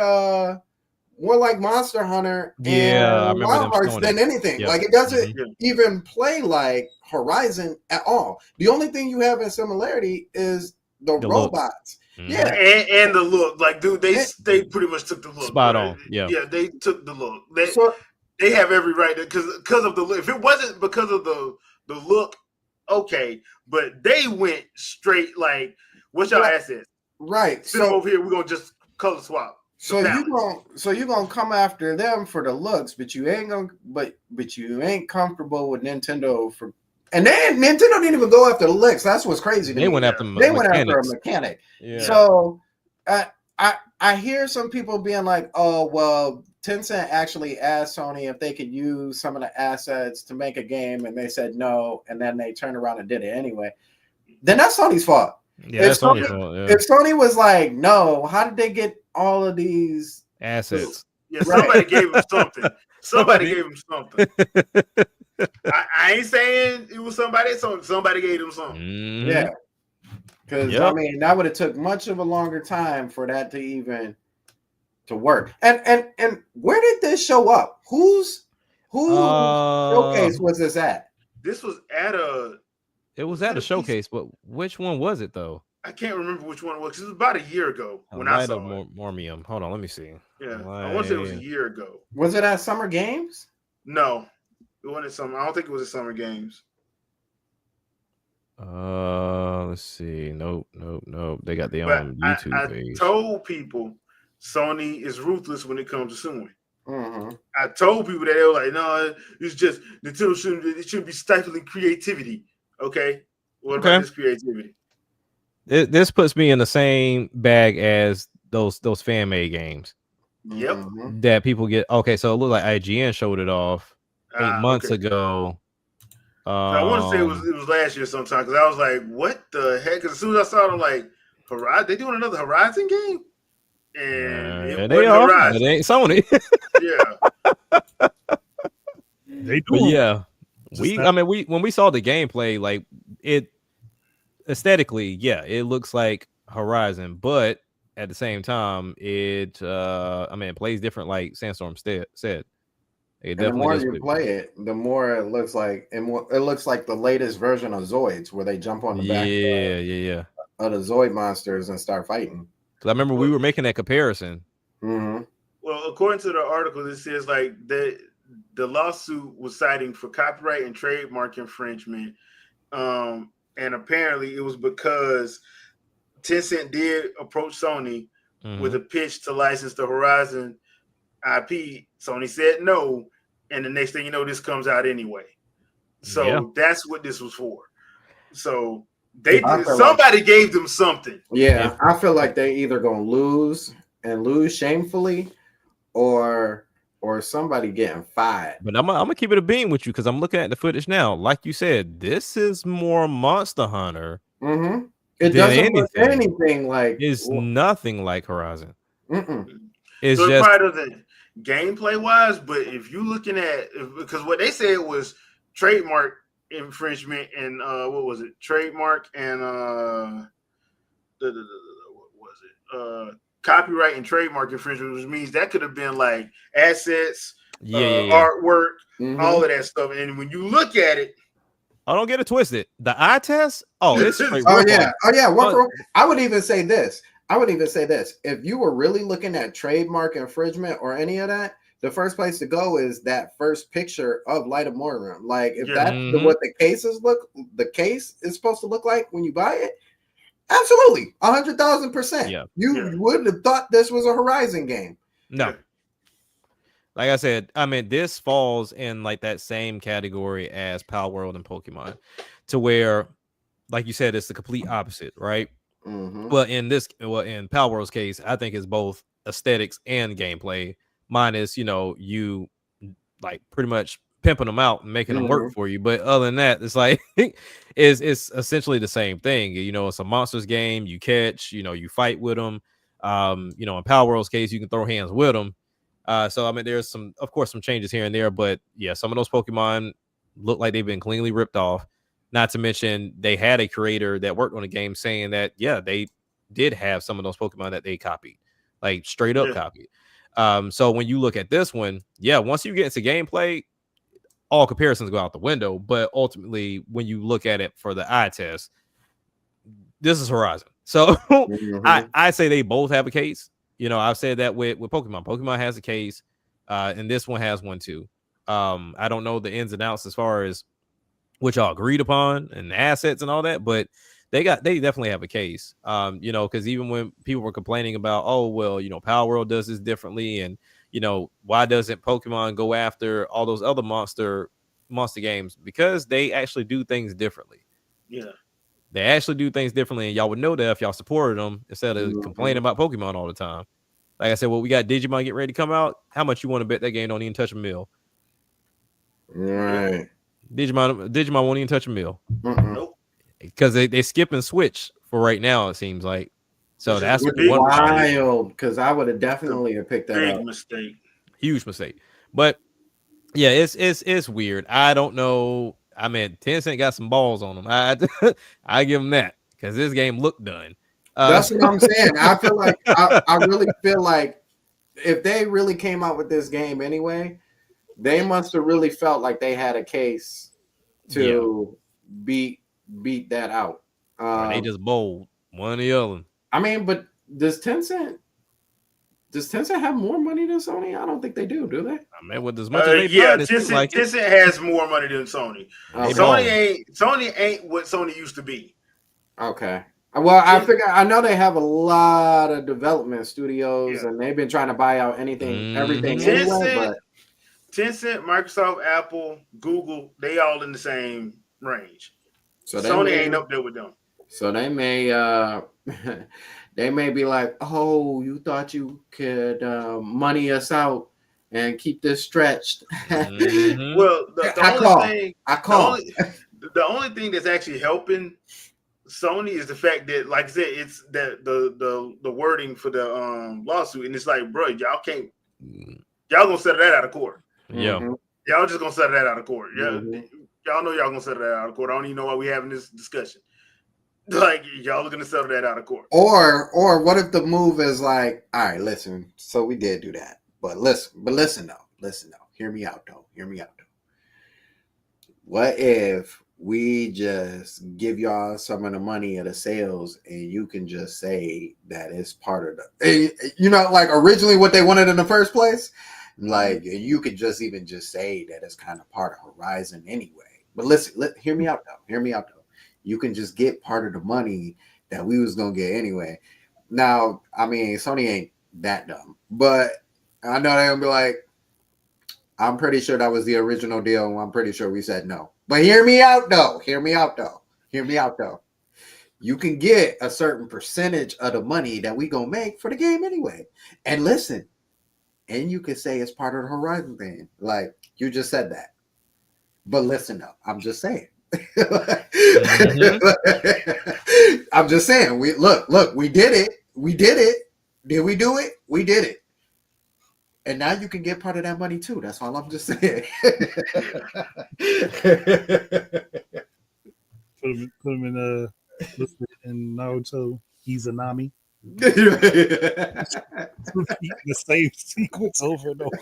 Monster Hunter and Wild Hearts than anything. Yep. Like it doesn't even play like Horizon at all. The only thing you have in similarity is the robots. Mm-hmm. Yeah, and the look. Like, dude, they pretty much took the look. Spot on. Yeah, they took the look. They have every right because of the look. If it wasn't because of the look, okay, but they went straight like, what's your assets? Right. Sit over here. We're gonna just color swap. So you gonna come after them for the looks, but you ain't gonna but you ain't comfortable with Nintendo for, and then Nintendo didn't even go after the looks. That's what's crazy to me. Went after they went after a mechanic. Yeah. So I hear some people being like, oh well, Tencent actually asked Sony if they could use some of the assets to make a game, and they said no, and then they turned around and did it anyway. Then that's Sony's fault. Yeah, that's Sony's fault. Yeah. If Sony was like, no, how did they get all of these assets? Yeah, somebody gave him something. Somebody gave him something. I ain't saying it was somebody. Somebody gave him something. Mm-hmm. Yeah, because I mean that would have took much of a longer time for that to even to work. And where did this show up? Whose showcase was this at? This was at a. It was at a showcase, but which one was it though? I can't remember which one it was. It was about a year ago when I saw it. Mormium. Hold on, let me see. Yeah, I want to say it was a year ago. Was it at Summer Games? No, it wasn't at Summer. I don't think it was at Summer Games. Let's see. Nope. They got their own YouTube page. I told people Sony is ruthless when it comes to suing. Mm-hmm. I told people that they were like, no, it's just Nintendo shouldn't be stifling creativity. Okay, what about this creativity? This puts me in the same bag as those fan made games. Yep. That people get. Okay, so it looked like IGN showed it off 8 months ago. So I want to say it was last year sometime because I was like, what the heck? Because as soon as I saw it, I'm like, Horizon, they doing another Horizon game? And they are. Horizon. It ain't Sony. Yeah. They do. But yeah. When we saw the gameplay, like it aesthetically, yeah, it looks like Horizon, but at the same time, it plays different, like Sandstorm said. And the more you play it, the more it looks like it looks like the latest version of Zoids, where they jump on the back of the Zoid monsters and start fighting. Because I remember we were making that comparison. Mm-hmm. Well, according to the article, it says like the lawsuit was citing for copyright and trademark infringement, and apparently it was because Tencent did approach Sony with a pitch to license the Horizon IP. Sony said no, and the next thing you know, this comes out anyway. So that's what this was for. So somebody gave them something. Yeah, I feel like they either gonna lose shamefully, or somebody getting fired. But I'm gonna keep it a beam with you because I'm looking at the footage now. Like you said, this is more Monster Hunter. Mm-hmm. It doesn't look anything like. It's nothing like Horizon. It's so just probably doesn't gameplay wise, but if you looking at, because what they said was trademark infringement and what was it? Trademark and what was it? Copyright and trademark infringement, which means that could have been like assets, artwork, all of that stuff. And when you look at it, I don't get it twisted. The eye test, it's straight. Oh yeah. I would even say this. If you were really looking at trademark infringement or any of that, the first place to go is that first picture of Light of Morrowind. Like if that's what the case is supposed to look like when you buy it, absolutely, 100,000%. Yeah, you wouldn't have thought this was a Horizon game. No, like I said, I mean this falls in like that same category as Power World and Pokemon, to where, like you said, it's the complete opposite, right? Well, in Power World's case, I think it's both aesthetics and gameplay. Minus, you like pretty much pimping them out and making them work for you. But other than that, it's like it's essentially the same thing. It's a monsters game. You catch, you fight with them. In Power World's case, you can throw hands with them. So I mean, there's some changes here and there, but yeah, some of those Pokemon look like they've been cleanly ripped off. Not to mention, they had a creator that worked on the game saying that, they did have some of those Pokemon that they copied, like straight up copied. So when you look at this one, once you get into gameplay, all comparisons go out the window. But ultimately, when you look at it for the eye test, this is Horizon. So I say they both have a case. I've said that with Pokemon. Pokemon has a case, and this one has one too. I don't know the ins and outs as far as which y'all agreed upon and assets and all that, but they definitely have a case. Because even when people were complaining about, Power World does this differently, and why doesn't Pokemon go after all those other monster games? Because they actually do things differently. Yeah, they actually do things differently, and y'all would know that if y'all supported them instead of complaining about Pokemon all the time. Like I said, we got Digimon getting ready to come out. How much you want to bet that game don't even touch a mil? Right. Digimon won't even touch a mill. Nope. Because they skip and switch for right now, it seems like. So that's wild, because I would have definitely picked that up. Mistake. Huge mistake. But yeah, it's weird. I don't know. I mean, Tencent got some balls on them. I give them that, because this game looked done. That's what I'm saying. I feel like I really feel like if they really came out with this game anyway, they must have really felt like they had a case to beat that out. They just bold one or the other. I mean, but does Tencent have more money than Sony? I don't think they do they? I mean, with as much as they Tencent has more money than Sony. Sony ain't what Sony used to be. Okay. Well, I know they have a lot of development studios, and they've been trying to buy out everything anyway, but Tencent, Microsoft, Apple, Google, they all in the same range. So Sony ain't up there with them. So they may they may be like, oh, you thought you could money us out and keep this stretched. Well, the only thing that's actually helping Sony is the fact that, like I said, it's that the wording for the lawsuit, and it's like, bro, y'all gonna settle that out of court. Yeah. Y'all just gonna settle that out of court. Yeah. Y'all know y'all gonna settle that out of court. I don't even know why we having this discussion. Like, y'all are gonna settle that out of court. Or what if the move is like, all right, listen, so we did do that. But listen though. Hear me out though. What if we just give y'all some of the money of the sales, and you can just say that it's part of the, like originally what they wanted in the first place? Like, you could just say that it's kind of part of Horizon anyway. But listen, hear me out though. You can just get part of the money that we was gonna get anyway. Now, I mean, Sony ain't that dumb, but I know they're gonna be like, I'm pretty sure that was the original deal, and I'm pretty sure we said no. But hear me out though. You can get a certain percentage of the money that we gonna make for the game anyway. And listen, and you can say it's part of the Horizon thing. Like you just said that. But listen though, I'm just saying. I'm just saying. We look, we did it. Did we do it? We did it. And now you can get part of that money too. That's all I'm just saying. Put him in Naruto Izanami. Repeat the same sequence over and over.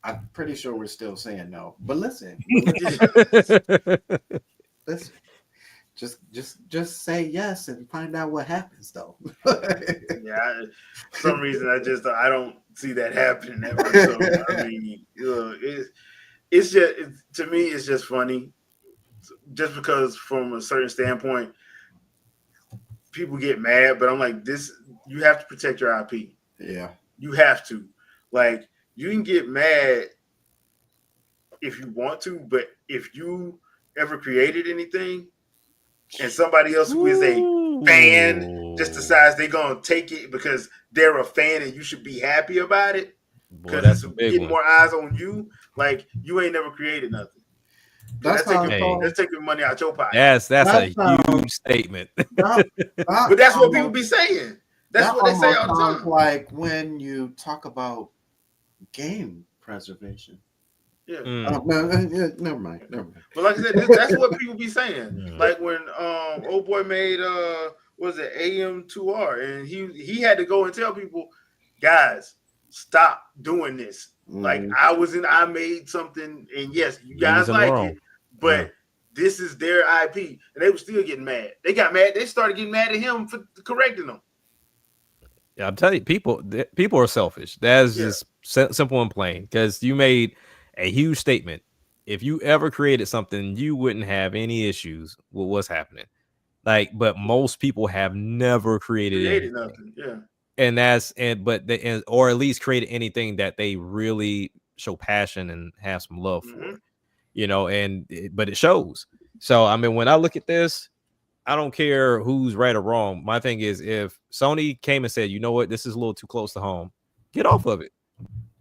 I'm pretty sure we're still saying no. But listen. Listen. Just say yes and find out what happens though. Yeah, for some reason I don't see that happening ever. So I mean, it's just to me it's just funny, just because from a certain standpoint, people get mad, but I'm like, this you have to protect your IP. Yeah, you have to. Like, you can get mad if you want to, but if you ever created anything, and somebody else who is a fan just decides they're gonna take it because they're a fan and you should be happy about it because it's getting more eyes on you, like you ain't never created nothing. That's taking money out your pocket. That's a huge statement. But that's what people be saying. That's what they say all the time. Like when you talk about game preservation. Yeah. Never mind. But like I said, that's what people be saying. Like when old boy made was it AM2R, and he had to go and tell people, guys, stop doing this. Like I made something, and yes, you guys like it, but this is their IP, and they were still getting mad. They got mad. They started getting mad at him for correcting them. Yeah, I'm telling you, people are selfish. That's just simple and plain. Because you made a huge statement. If you ever created something, you wouldn't have any issues with what's happening. Like, but most people have never created nothing. Yeah, and or at least created anything that they really show passion and have some love for. You know, but it shows. So I mean, when I look at this, I don't care who's right or wrong. My thing is, if Sony came and said, you know what, this is a little too close to home, get off of it.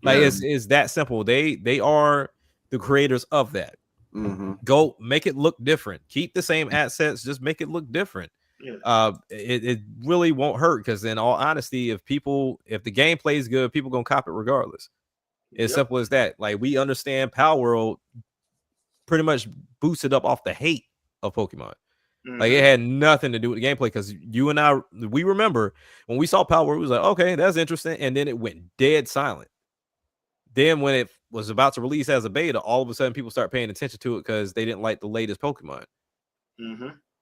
Like it's that simple. They are the creators of that. Go make it look different. Keep the same assets, just make it look different. It really won't hurt, because in all honesty, if the gameplay is good, people gonna cop it regardless. As simple as that. Like, we understand Power World pretty much boosted up off the hate of Pokemon. Like, it had nothing to do with the gameplay, because you and I, we remember when we saw Power World, we was like, okay, that's interesting, and then it went dead silent. Then when it was about to release as a beta, all of a sudden people start paying attention to it because they didn't like the latest Pokemon.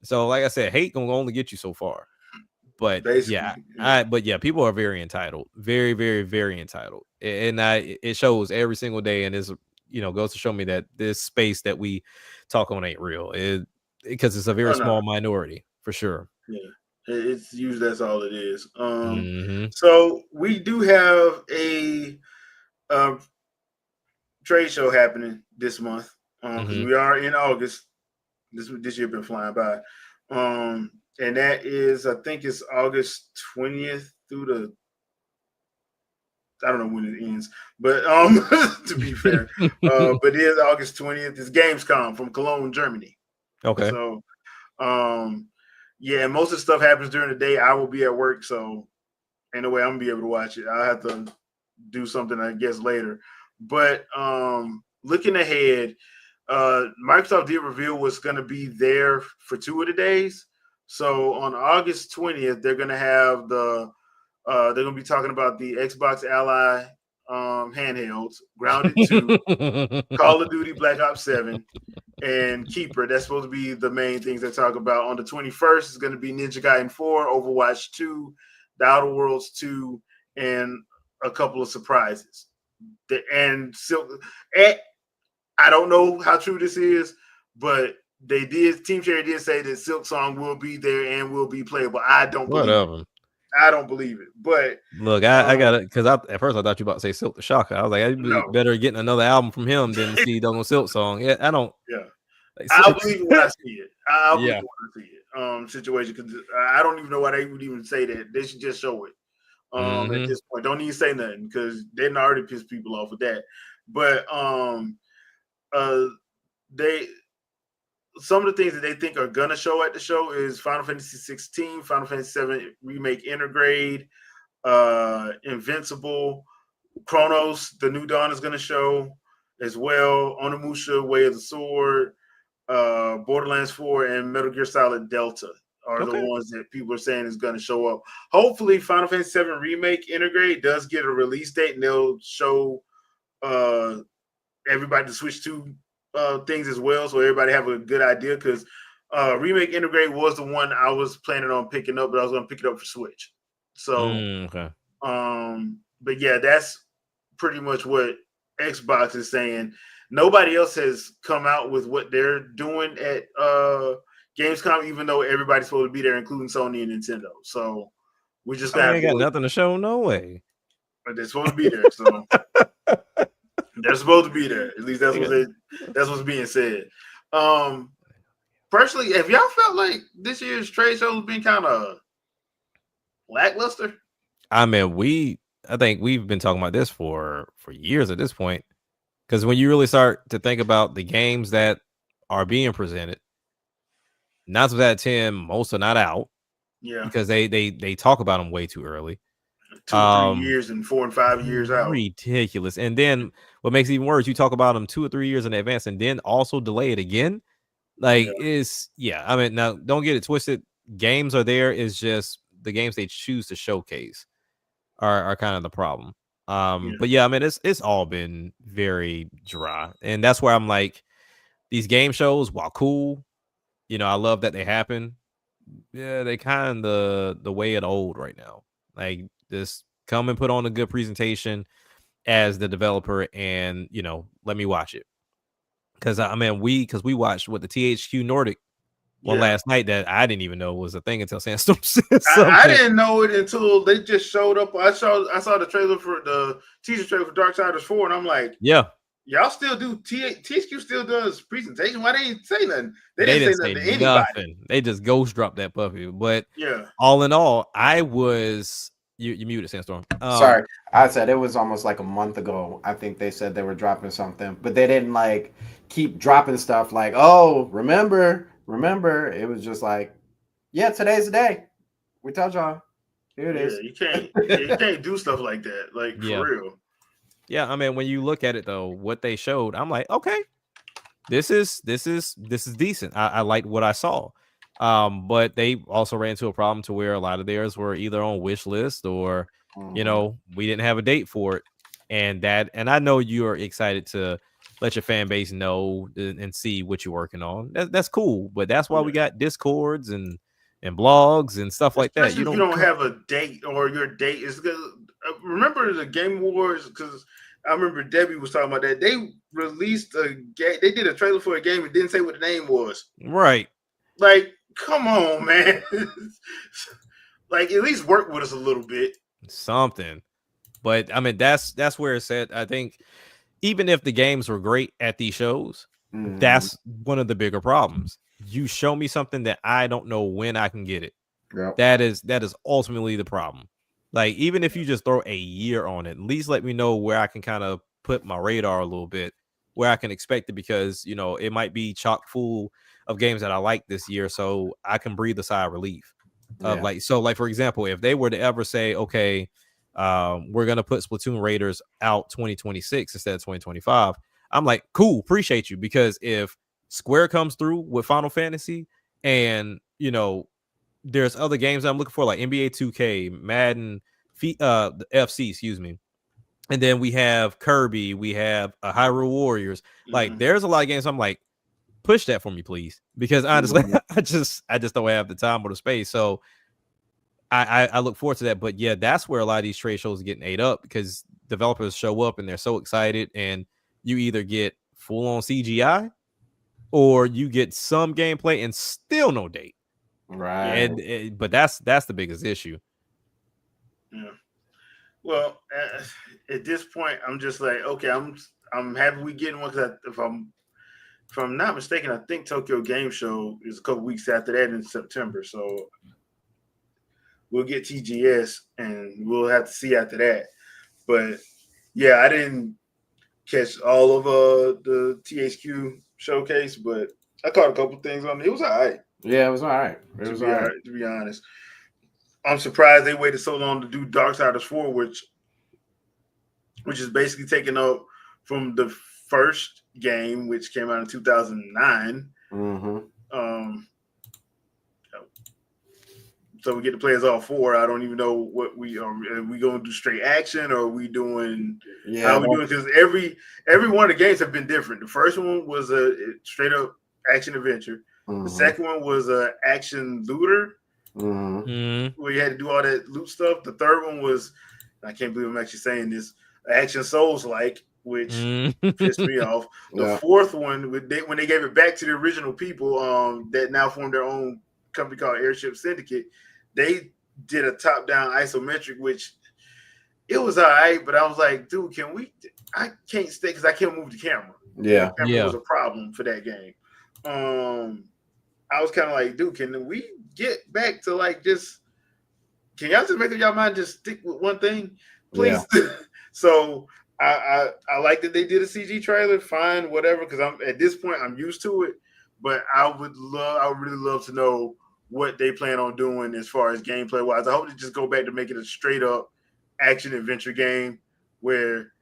So, like I said, hate gonna only get you so far. But people are very entitled, very, very, very entitled, and it shows every single day, and is goes to show me that this space that we talk on ain't real. Because it's a very small minority, for sure. Yeah, it's usually that's all it is. So we do have a trade show happening this month, because we are in August. This year been flying by, and that is, I think it's August 20th through the, I don't know when it ends, but to be fair, but it is August 20th. It's Gamescom from Cologne, Germany. Okay. So, most of the stuff happens during the day. I will be at work, so ain't no way I'm gonna be able to watch it. I'll have to do something, I guess, later. But looking ahead, Microsoft did reveal what's going to be there for 2 of the days. So on August 20th, they're going to have they're going to be talking about the Xbox Ally handhelds, Grounded 2, Call of Duty Black Ops 7, and Keeper. That's supposed to be the main things they talk about. On the 21st, it's going to be Ninja Gaiden 4, Overwatch 2, The Outer Worlds 2, and a couple of surprises. I don't know how true this is, but Team Cherry did say that Silk Song will be there and will be playable. I don't believe Whatever. it. I don't believe it. But look, I got it because at first I thought you about to say Silk the Shocker. I was like, I'd be better getting another album from him than see on Silk Song. Yeah, I don't. Yeah, like, I'll believe it when I see it. I'll believe Yeah. it when I see it. Situation, because I don't even know why they would even say that. They should just show it. At this point, don't even say nothing because they didn't already piss people off with that. But some of the things that they think are gonna show at the show is Final Fantasy 16, Final Fantasy 7 Remake Intergrade, Invincible, Chronos, The New Dawn is gonna show as well. Onimusha, Way of the Sword, Borderlands 4, and Metal Gear Solid Delta are the ones that people are saying is going to show up. Hopefully, Final Fantasy 7 Remake Integrate does get a release date, and they'll show everybody to switch to things as well, so everybody have a good idea. Because Remake Integrate was the one I was planning on picking up, but I was going to pick it up for Switch. So, but yeah, that's pretty much what Xbox is saying. Nobody else has come out with what they're doing at Gamescom, even though everybody's supposed to be there, including Sony and Nintendo. So we just ain't got nothing to show. No way. But they're supposed to be there. So they're supposed to be there. At least that's what's being said. Personally, have y'all felt like this year's trade show has been kind of lackluster? I mean, I think we've been talking about this for years at this point. Because when you really start to think about the games that are being presented, 9 out of 10, most are not out. Yeah, because they talk about them way too early. 2 or 3 years and 4 and 5 years out. Ridiculous. And then what makes it even worse, you talk about them 2 or 3 years in advance, and then also delay it again. Like I mean, now don't get it twisted. Games are there. It's just the games they choose to showcase are kind of the problem. But yeah, I mean, it's all been very dry, and that's where I'm like, these game shows, while cool, I love that they happen. Yeah, they kind of the way it old right now. Like, just come and put on a good presentation as the developer, and let me watch it. Because I mean, we watched what the THQ Nordic one last night that I didn't even know was a thing until Sandstorm said something. I didn't know it until they just showed up. I saw the trailer for the teaser trailer for Darksiders 4, and I'm like, yeah, y'all still do THQ still does presentation? Why they didn't say nothing? They didn't say nothing to anybody. They just ghost dropped that puppy. But yeah, all in all, I was you muted Sandstorm. Sorry, I said it was almost like a month ago. I think they said they were dropping something, but they didn't like keep dropping stuff like, oh, remember. It was just like, yeah, today's the day. We told y'all. Here it is. You can't do stuff like that. Like, for real. Yeah, I mean, when you look at it though, what they showed, I'm like, okay, this is decent. I liked what I saw. But they also ran into a problem to where a lot of theirs were either on wish list or we didn't have a date for it. And I know you're excited to let your fan base know and see what you're working on. That's cool, but that's why we got Discords and blogs and stuff like that. You don't have a date, or your date is good. Remember the Game Awards? Because I remember Debbie was talking about that. They released a game. They did a trailer for a game and didn't say what the name was. Right. Like, come on, man. Like, at least work with us a little bit. Something. But I mean, that's where it's at. I think even if the games were great at these shows, that's one of the bigger problems. You show me something that I don't know when I can get it. Yep. That is ultimately the problem. Like, even if you just throw a year on it, at least let me know where I can kind of put my radar a little bit, where I can expect it, because it might be chock full of games that I like this year, so I can breathe a sigh of relief. Like for example, if they were to ever say, okay, we're gonna put Splatoon Raiders out 2026 instead of 2025, I'm like, cool, appreciate you, because if Square comes through with Final Fantasy, and there's other games I'm looking for, like NBA 2K, Madden, the FC, excuse me, and then we have Kirby, we have Hyrule Warriors. Like, there's a lot of games I'm like, push that for me, please, because honestly, I just don't have the time or the space. So I look forward to that. But yeah, that's where a lot of these trade shows are getting ate up, because developers show up and they're so excited, and you either get full on CGI or you get some gameplay and still no date. Right. But that's the biggest issue. Yeah. Well, at this point, I'm just like, okay, I'm happy we getting one because if I'm not mistaken, I think Tokyo Game Show is a couple weeks after that in September. So we'll get TGS and we'll have to see after that. But yeah, I didn't catch all of the THQ showcase, but I caught a couple things on it. It was all right. Yeah, it was all right. It was all right. To be honest, I'm surprised they waited so long to do Darksiders 4, which is basically taken up from the first game, which came out in 2009. So we get to play as all four. I don't even know what we are. Are we going to do straight action, or are we doing? How are we doing? Because every one of the games have been different. The first one was a straight up action adventure. The second one was a action looter, where you had to do all that loot stuff. The third one was, I can't believe I'm actually saying this, action Souls like, which pissed me off. The fourth one, when they gave it back to the original people that now formed their own company called Airship Syndicate, they did a top-down isometric, which it was all right, but I was like, dude, can we? I can't stay because I can't move the camera. Yeah, the camera was a problem for that game. I was kind of like, dude, can we get back to like just? Can y'all just make up y'all mind just stick with one thing, please? Yeah. So I like that they did a CG trailer. Fine, whatever, because I'm at this point I'm used to it. But I would really love to know what they plan on doing as far as gameplay wise. I hope they just go back to make it a straight up action adventure game where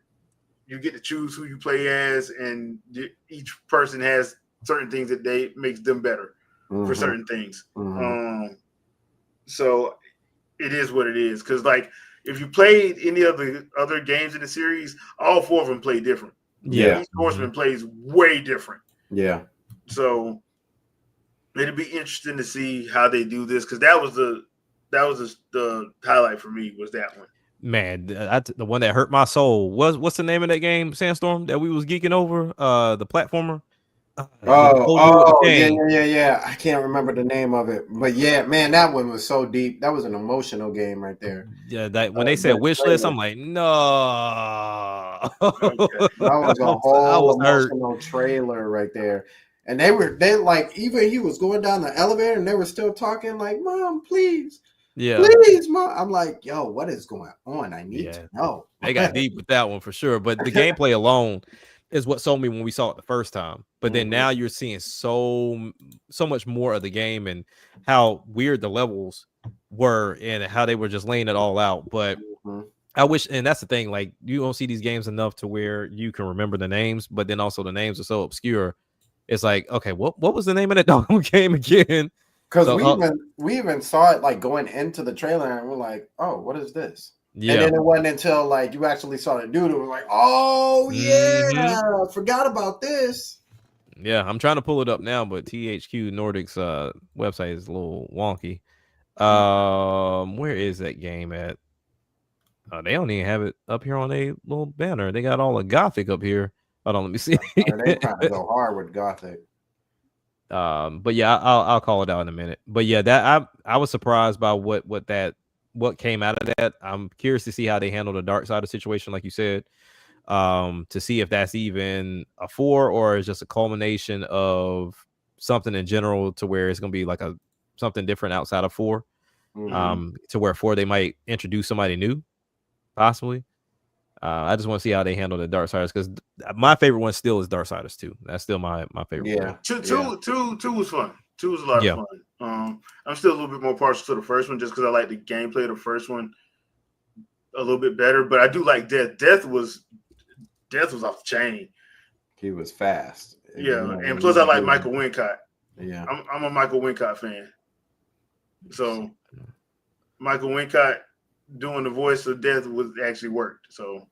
you get to choose who you play as, and each person has certain things that they makes them better for certain things. So it is what it is. Because like if you played any of the other games in the series, all four of them play different. Yeah, each Horseman plays way different. Yeah. So it'd be interesting to see how they do this, because that was the highlight for me, was that one. Man, the one that hurt my soul was, what's the name of that game, Sandstorm, that we was geeking over? The platformer. Yeah. I can't remember the name of it, but yeah, man, that one was so deep. That was an emotional game right there. Yeah, that when they said wish list, I'm like, no. Okay. That was a whole emotional trailer right there. And they like, even he was going down the elevator and they were still talking like, Mom, please. Yeah. Please, Mom. I'm like, yo, what is going on? I need to know. They got deep with that one for sure. But the gameplay alone is what sold me when we saw it the first time. But then now you're seeing so much more of the game and how weird the levels were and how they were just laying it all out. But I wish, and that's the thing, like you don't see these games enough to where you can remember the names, but then also the names are so obscure. It's like, okay, what was the name of that dog game again? Because we even saw it like going into the trailer and we're like, oh, what is this? Yeah. And then it wasn't until like you actually saw the dude and we're like, oh yeah, forgot about this. Yeah, I'm trying to pull it up now, but THQ Nordic's website is a little wonky. Where is that game at? They don't even have it up here on a little banner. They got all the Gothic up here. Hold on, let me see. They trying to go hard with Gothic. But yeah, I'll call it out in a minute. But yeah, that I was surprised by what came out of that. I'm curious to see how they handle the Darksiders situation, like you said. To see if that's even a 4 or is just a culmination of something in general, to where it's gonna be like something different outside of 4. To where 4 they might introduce somebody new, possibly. I just want to see how they handle the Darksiders, because my favorite one still is Darksiders 2. That's still my favorite one. Two was fun. 2 was a lot of fun. I'm still a little bit more partial to the first one just because I like the gameplay of the first one a little bit better. But I do like Death. Death was off the chain. He was fast. Yeah, and plus I like Michael Wincott. Yeah, I'm a Michael Wincott fan. So Michael Wincott doing the voice of Death was actually worked. So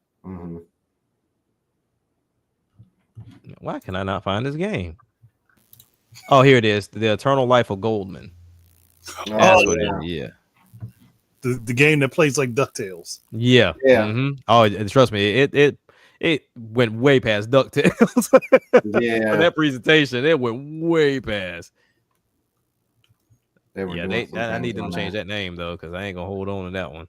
why can I not find this game? Oh, here it is. The Eternal Life of Goldman. That's what it is. Yeah. The game that plays like DuckTales. Yeah. Oh, trust me, it it went way past DuckTales. Yeah, for that presentation, it went way past. they were Yeah, doing some I things need them on to change that. that name though, because I ain't gonna hold on to that one.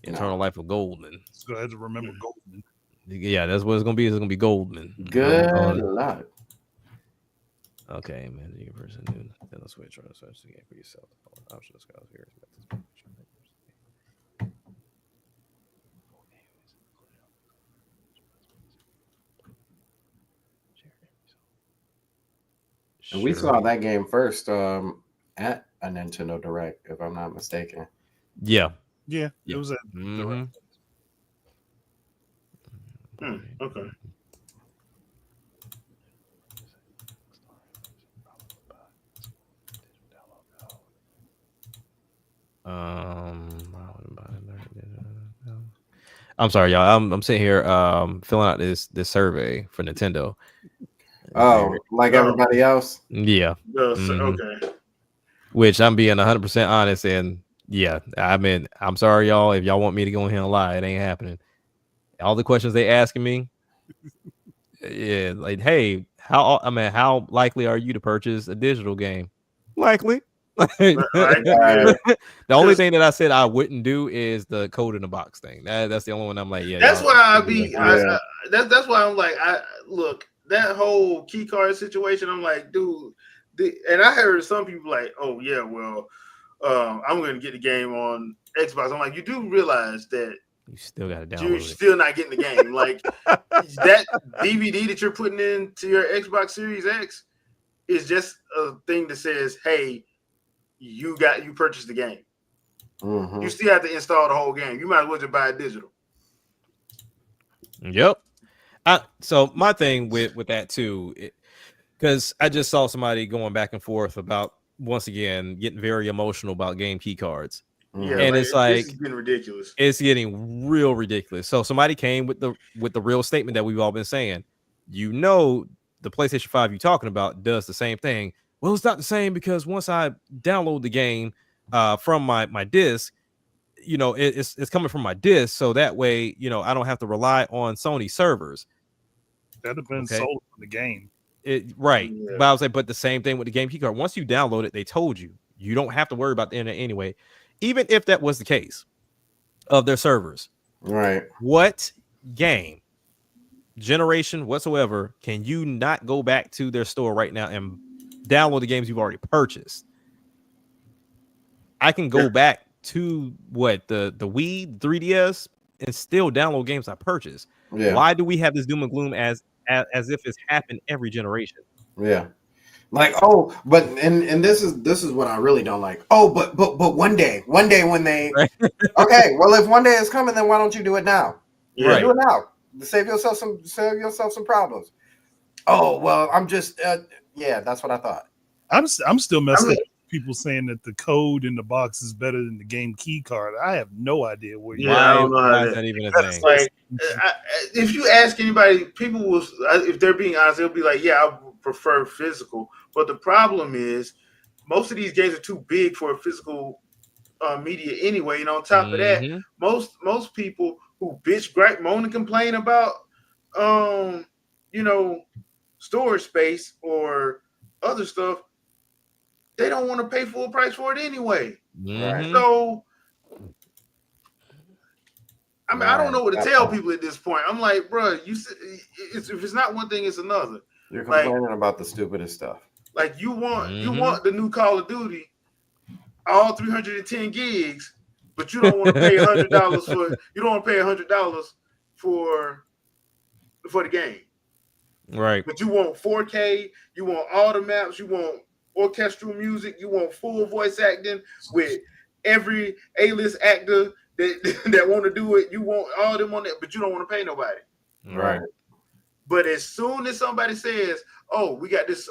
Eternal Life of Goldman. So I had to remember Goldman. Yeah, that's what it's gonna be. It's gonna be Goldman. Good luck. Okay, man. You person new. Then let's switch. Try to search the game for yourself. Optional scouts here. And we saw that game first at a Nintendo Direct, if I'm not mistaken. Yeah. Yeah, it was at Direct. Okay. I'm sorry, y'all. I'm sitting here filling out this survey for Nintendo. Oh, like everybody else? Yeah. Okay. Which I'm being 100% honest, and yeah, I mean, I'm sorry, y'all. If y'all want me to go in here and lie, it ain't happening. All the questions they asking me, yeah, like, hey, how likely are you to purchase a digital game? Likely. The only thing that I said I wouldn't do is the code in the box thing. That's the only one I'm like, yeah. That's why that's why I'm like, look, that whole key card situation. I'm like, dude, and I heard some people like, oh yeah, well, I'm going to get the game on Xbox. I'm like, you do realize that you still got to download you're still not getting the game. Like that DVD that you're putting into your Xbox Series X is just a thing that says, hey, you purchased the game. Mm-hmm. You still have to install the whole game. You might as well just buy it digital. Yep. So my thing with that too, because I just saw somebody going back and forth about, once again, getting very emotional about game key cards. Yeah, and it's like, this is getting ridiculous. It's getting real ridiculous. So somebody came with the real statement that we've all been saying. The PlayStation 5 you're talking about does the same thing. Well, it's not the same because once I download the game from my disc, it's coming from my disc, so that way, I don't have to rely on Sony servers. That depends solely on the game. Right. Yeah. But I was like, but the same thing with the game key card. Once you download it, they told you don't have to worry about the internet anyway. Even if that was the case of their servers. Right. What game, generation whatsoever, can you not go back to their store right now and download the games you've already purchased? I can go back to the Wii, 3DS, and still download games I purchased. Yeah. Why do we have this doom and gloom as if it's happened every generation? Yeah. Like, oh, but and this is what I really don't like. Oh, but one day when they okay, well, if one day is coming, then why don't you do it now? Yeah. Right. Do it now. Save yourself some problems. Oh, well, I'm just yeah, that's what I thought. I'm still messing up people saying that the code in the box is better than the game key card. I have no idea where you I don't know why is that even a thing. Like, if you ask anybody, people will, if they're being honest, they'll be like, yeah, I prefer physical. But the problem is most of these games are too big for a physical media anyway. And on top of that, most people who bitch, gripe, moan, and complain about storage space or other stuff, they don't want to pay full price for it anyway. Mm-hmm. So I mean, I don't know what to tell people at this point. I'm like, bro, if it's not one thing, it's another. You're complaining about the stupidest stuff. Like you want the new Call of Duty, all 310 gigs, but you don't want to pay $100 for. You don't want to pay $100 for the game, right? But you want 4K. You want all the maps. You want orchestral music. You want full voice acting with every A-list actor that want to do it. You want all them on it, but you don't want to pay nobody. Right. But as soon as somebody says, oh, we got this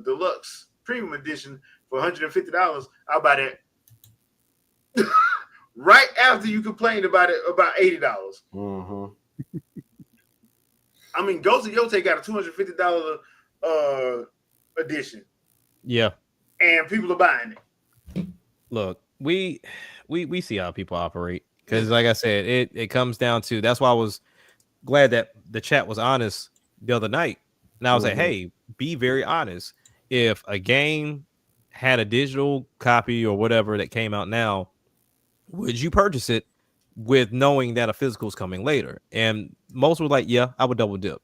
deluxe premium edition for $150, I'll buy that. Right after you complained about it, about $80. Mm-hmm. I mean, Ghost of Yotei got a $250 edition. Yeah. And people are buying it. Look, we see how people operate. Because like I said, it comes down to, that's why I was glad that the chat was honest the other night. And I was like, hey, be very honest. If a game had a digital copy or whatever that came out now, would you purchase it with knowing that a physical is coming later? And most were like, yeah, I would double dip.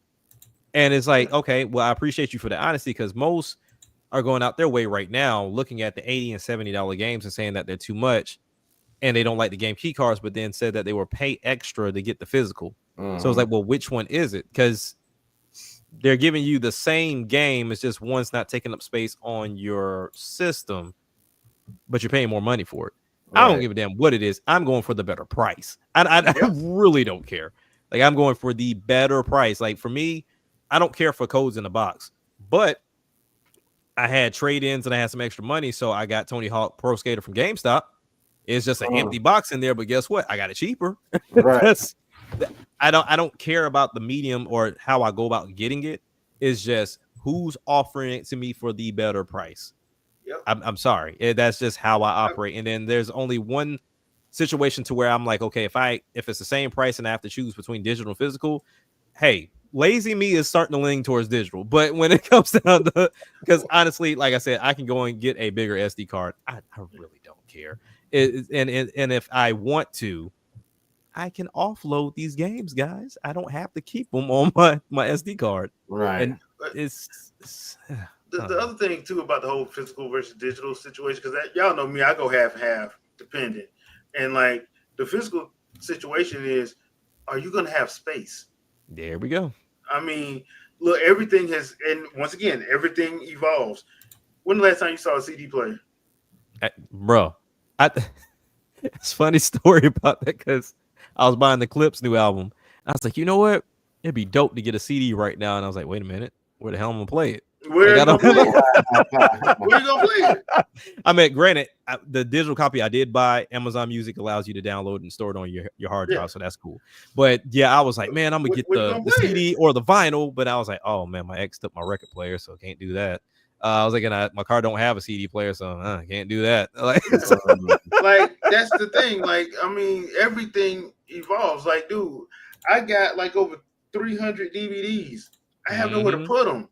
And it's like, okay, well, I appreciate you for the honesty, because most are going out their way right now looking at the $80 and $70 games and saying that they're too much and they don't like the game key cards, but then said that they will pay extra to get the physical. So it's like, well, which one is it? Because they're giving you the same game. It's just one's not taking up space on your system, but you're paying more money for it. Right. I don't give a damn what it is. I'm going for the better price. I really don't care. Like, I'm going for the better price. Like, for me, I don't care for codes in the box, but I had trade-ins and I had some extra money, so I got Tony Hawk Pro Skater from GameStop. It's just an empty box in there, but guess what? I got it cheaper. Right. I don't care about the medium or how I go about getting it. It's just who's offering it to me for the better price. Yep. I'm sorry. That's just how I operate. And then there's only one situation to where I'm like, okay, if it's the same price and I have to choose between digital and physical, hey, lazy me is starting to lean towards digital. But when it comes down to, because honestly, like I said, I can go and get a bigger SD card. I really don't care. And if I want to, I can offload these games, guys. I don't have to keep them on my SD card. Right. And it's the other thing too about the whole physical versus digital situation, because y'all know me, I go half dependent. And like the physical situation is, are you going to have space? There we go. I mean, look, everything has, and once again, everything evolves. When the last time you saw a CD player? Bro, it's a funny story about that, because I was buying the Clips new album. I was like, you know what? It'd be dope to get a CD right now. And I was like, wait a minute, where the hell am I gonna play it? Where are you gonna play it? I mean, granted, the digital copy I did buy, Amazon Music allows you to download and store it on your hard drive, so that's cool. But yeah, I was like, man, I'm gonna get the CD or the vinyl. But I was like, oh man, my ex took my record player, so can't do that. I was like, my car don't have a CD player, so I can't do that. Like that's the thing. Like, I mean, everything evolves. Like, dude, I got like over 300 DVDs. I have nowhere to put them.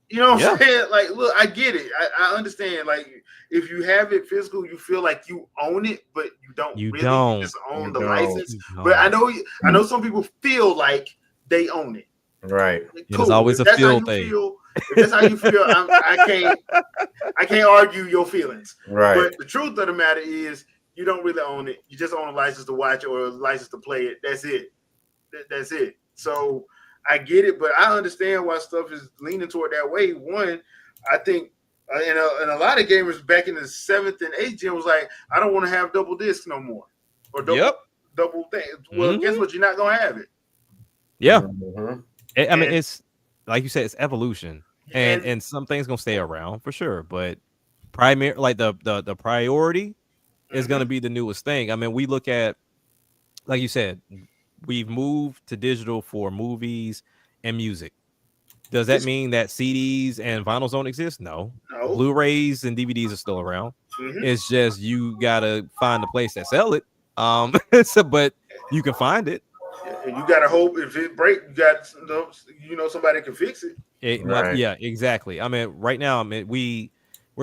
You know what I'm saying? Like, look, I get it. I understand. Like, if you have it physical, you feel like you own it, but you don't. You just own the license. But I know some people feel like they own it. Right. Cool. It's always a feel thing. If that's how you feel, I can't argue your feelings. Right. But the truth of the matter is, you don't really own it. You just own a license to watch it or a license to play it. That's it. That's it. So I get it, but I understand why stuff is leaning toward that way. One, I think, and a lot of gamers back in the 7th and 8th gen was like, I don't want to have double disc no more, or double thing. Well, guess what? You're not gonna have it. Yeah. I mean, it's like you said, it's evolution, and some things gonna stay around for sure. But like the priority is gonna be the newest thing. I mean, we look at, like you said, we've moved to digital for movies and music. Does that mean that CDs and vinyls don't exist? No. Blu-rays and DVDs are still around. It's just you gotta find a place that sell it. But you can find it. And you gotta hope if it breaks, you got somebody can fix it. Yeah, exactly. I mean, right now, we're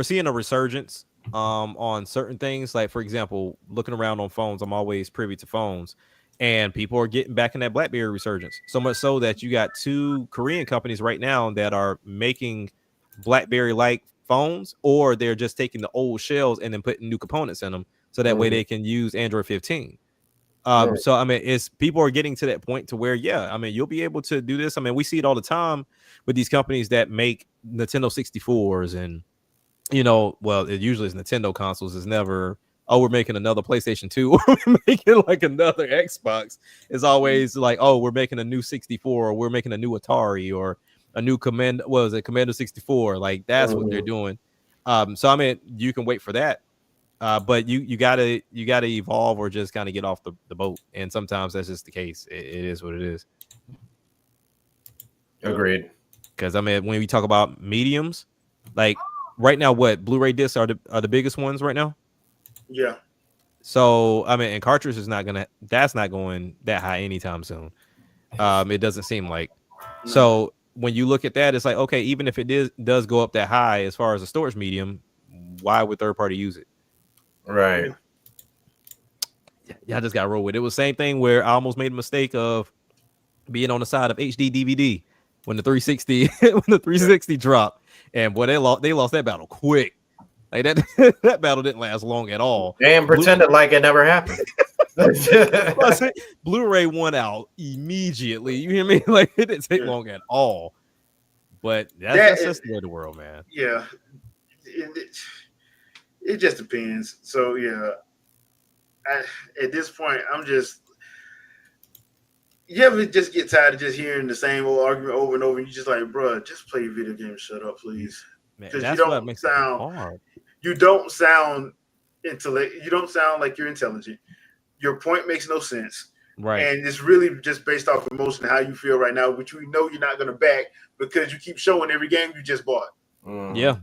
seeing a resurgence on certain things. Like, for example, looking around on phones, I'm always privy to phones. And people are getting back in that BlackBerry resurgence. So much so that you got 2 Korean companies right now that are making BlackBerry-like phones, or they're just taking the old shells and then putting new components in them, so that way they can use Android 15. So I mean, people are getting to that point to where, I mean, you'll be able to do this. I mean, we see it all the time with these companies that make Nintendo 64s, and it usually is Nintendo consoles. It's never, oh, we're making another PlayStation 2, or we're making like another Xbox. It's always like, oh, we're making a new 64, or we're making a new Atari, or a new Commander 64. Like, that's what they're doing. So I mean, you can wait for that. But you gotta evolve, or just kind of get off the boat. And sometimes that's just the case. It is what it is. Agreed. Because I mean, when we talk about mediums, like right now, what Blu-ray discs are the biggest ones right now? Yeah. So I mean, and cartridge is not gonna. That's not going that high anytime soon. It doesn't seem like. No. So when you look at that, it's like, okay, even if it does go up that high as far as a storage medium, why would third party use it? Right. Yeah, I just got to roll with it. It was the same thing where I almost made a mistake of being on the side of HD DVD when the 360 dropped, and boy, they lost that battle quick. Like that that battle didn't last long at all. And pretended like it never happened. Blu-ray won out immediately. You hear me? Like it didn't take long at all. But that's just the way of the world, man. Yeah, it just depends. So yeah, at this point, I'm just. You ever just get tired of just hearing the same old argument over and over, and you just like, bro, just play video games. Shut up, please. Because you don't sound hard. You don't sound intellect. You don't sound like you're intelligent. Your point makes no sense. Right. And it's really just based off emotion, how you feel right now, which we know you're not going to back because you keep showing every game you just bought. Yeah.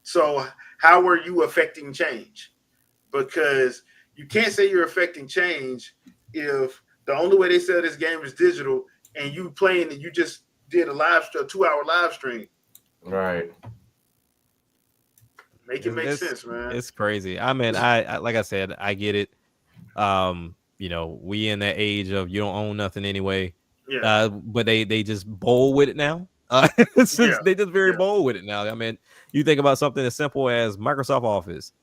So how are you affecting change? Because you can't say you're affecting change if the only way they sell this game is digital, and you playing it. You just did a 2-hour live stream. Right. Make it make sense, man. It's crazy. I mean, I like I said, I get it. You know, we in that age of you don't own nothing anyway. Yeah. But they just bold with it now. They just very bold with it now. I mean, you think about something as simple as Microsoft Office.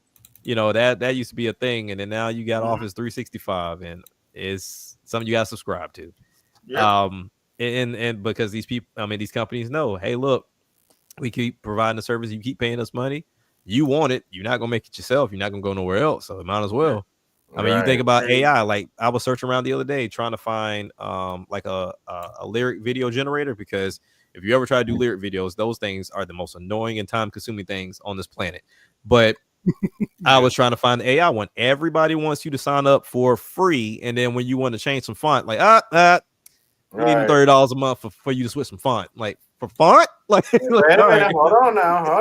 You know, that used to be a thing, and then now you got Office 365, and it's something you got to subscribe to. Yeah. And because these people, I mean, these companies know, hey, look, we keep providing the service, you keep paying us money, you want it, you're not gonna make it yourself, you're not gonna go nowhere else, so it might as well. I mean, you think about AI. Like I was searching around the other day trying to find like a lyric video generator, because if you ever try to do lyric videos, those things are the most annoying and time consuming things on this planet. But I was trying to find the AI one. Everybody wants you to sign up for free, and then when you want to change some font, like we need $30 a month for you to switch some font. Like for font? Like, wait a minute, hold on now.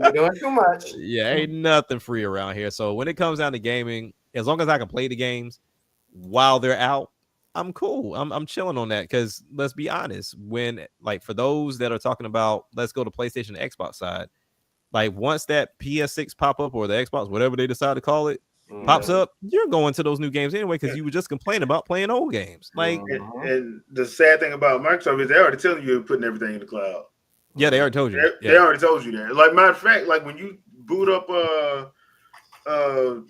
You're doing too much. Yeah, ain't nothing free around here. So when it comes down to gaming, as long as I can play the games while they're out, I'm cool. I'm chilling on that, because let's be honest, when like for those that are talking about let's go to PlayStation and Xbox side, like once that PS6 pop up or the Xbox, whatever they decide to call it, pops up, you're going to those new games anyway, because you were just complaining about playing old games. Like, and the sad thing about Microsoft is they already telling you you're putting everything in the cloud. Yeah, they already told you. They already told you that. Like matter of fact, like when you boot up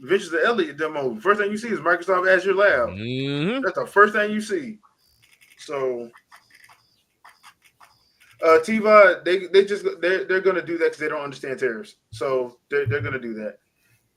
Ventures of Elliott demo, the first thing you see is Microsoft Azure Lab. Mm-hmm. That's the first thing you see. So Tiva, they're gonna do that because they don't understand tariffs. So they're gonna do that.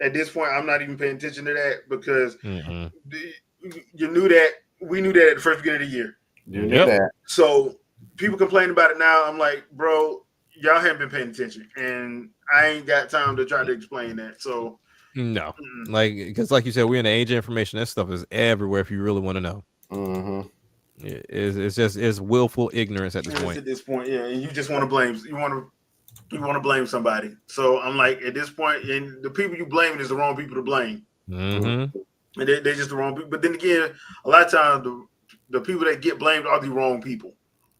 At this point, I'm not even paying attention to that, because you knew that. We knew that at the first beginning of the year. You knew that. So people complain about it now. I'm like, bro, y'all haven't been paying attention, and I ain't got time to try to explain that. So no, like, because like you said, we're in the age of information. That stuff is everywhere if you really want to know. It's willful ignorance at this point. At this point, yeah, and you just want to blame. You want to blame somebody. So I'm like, at this point, and the people you blaming is the wrong people to blame. And they're just the wrong people. But then again, a lot of times the people that get blamed are the wrong people.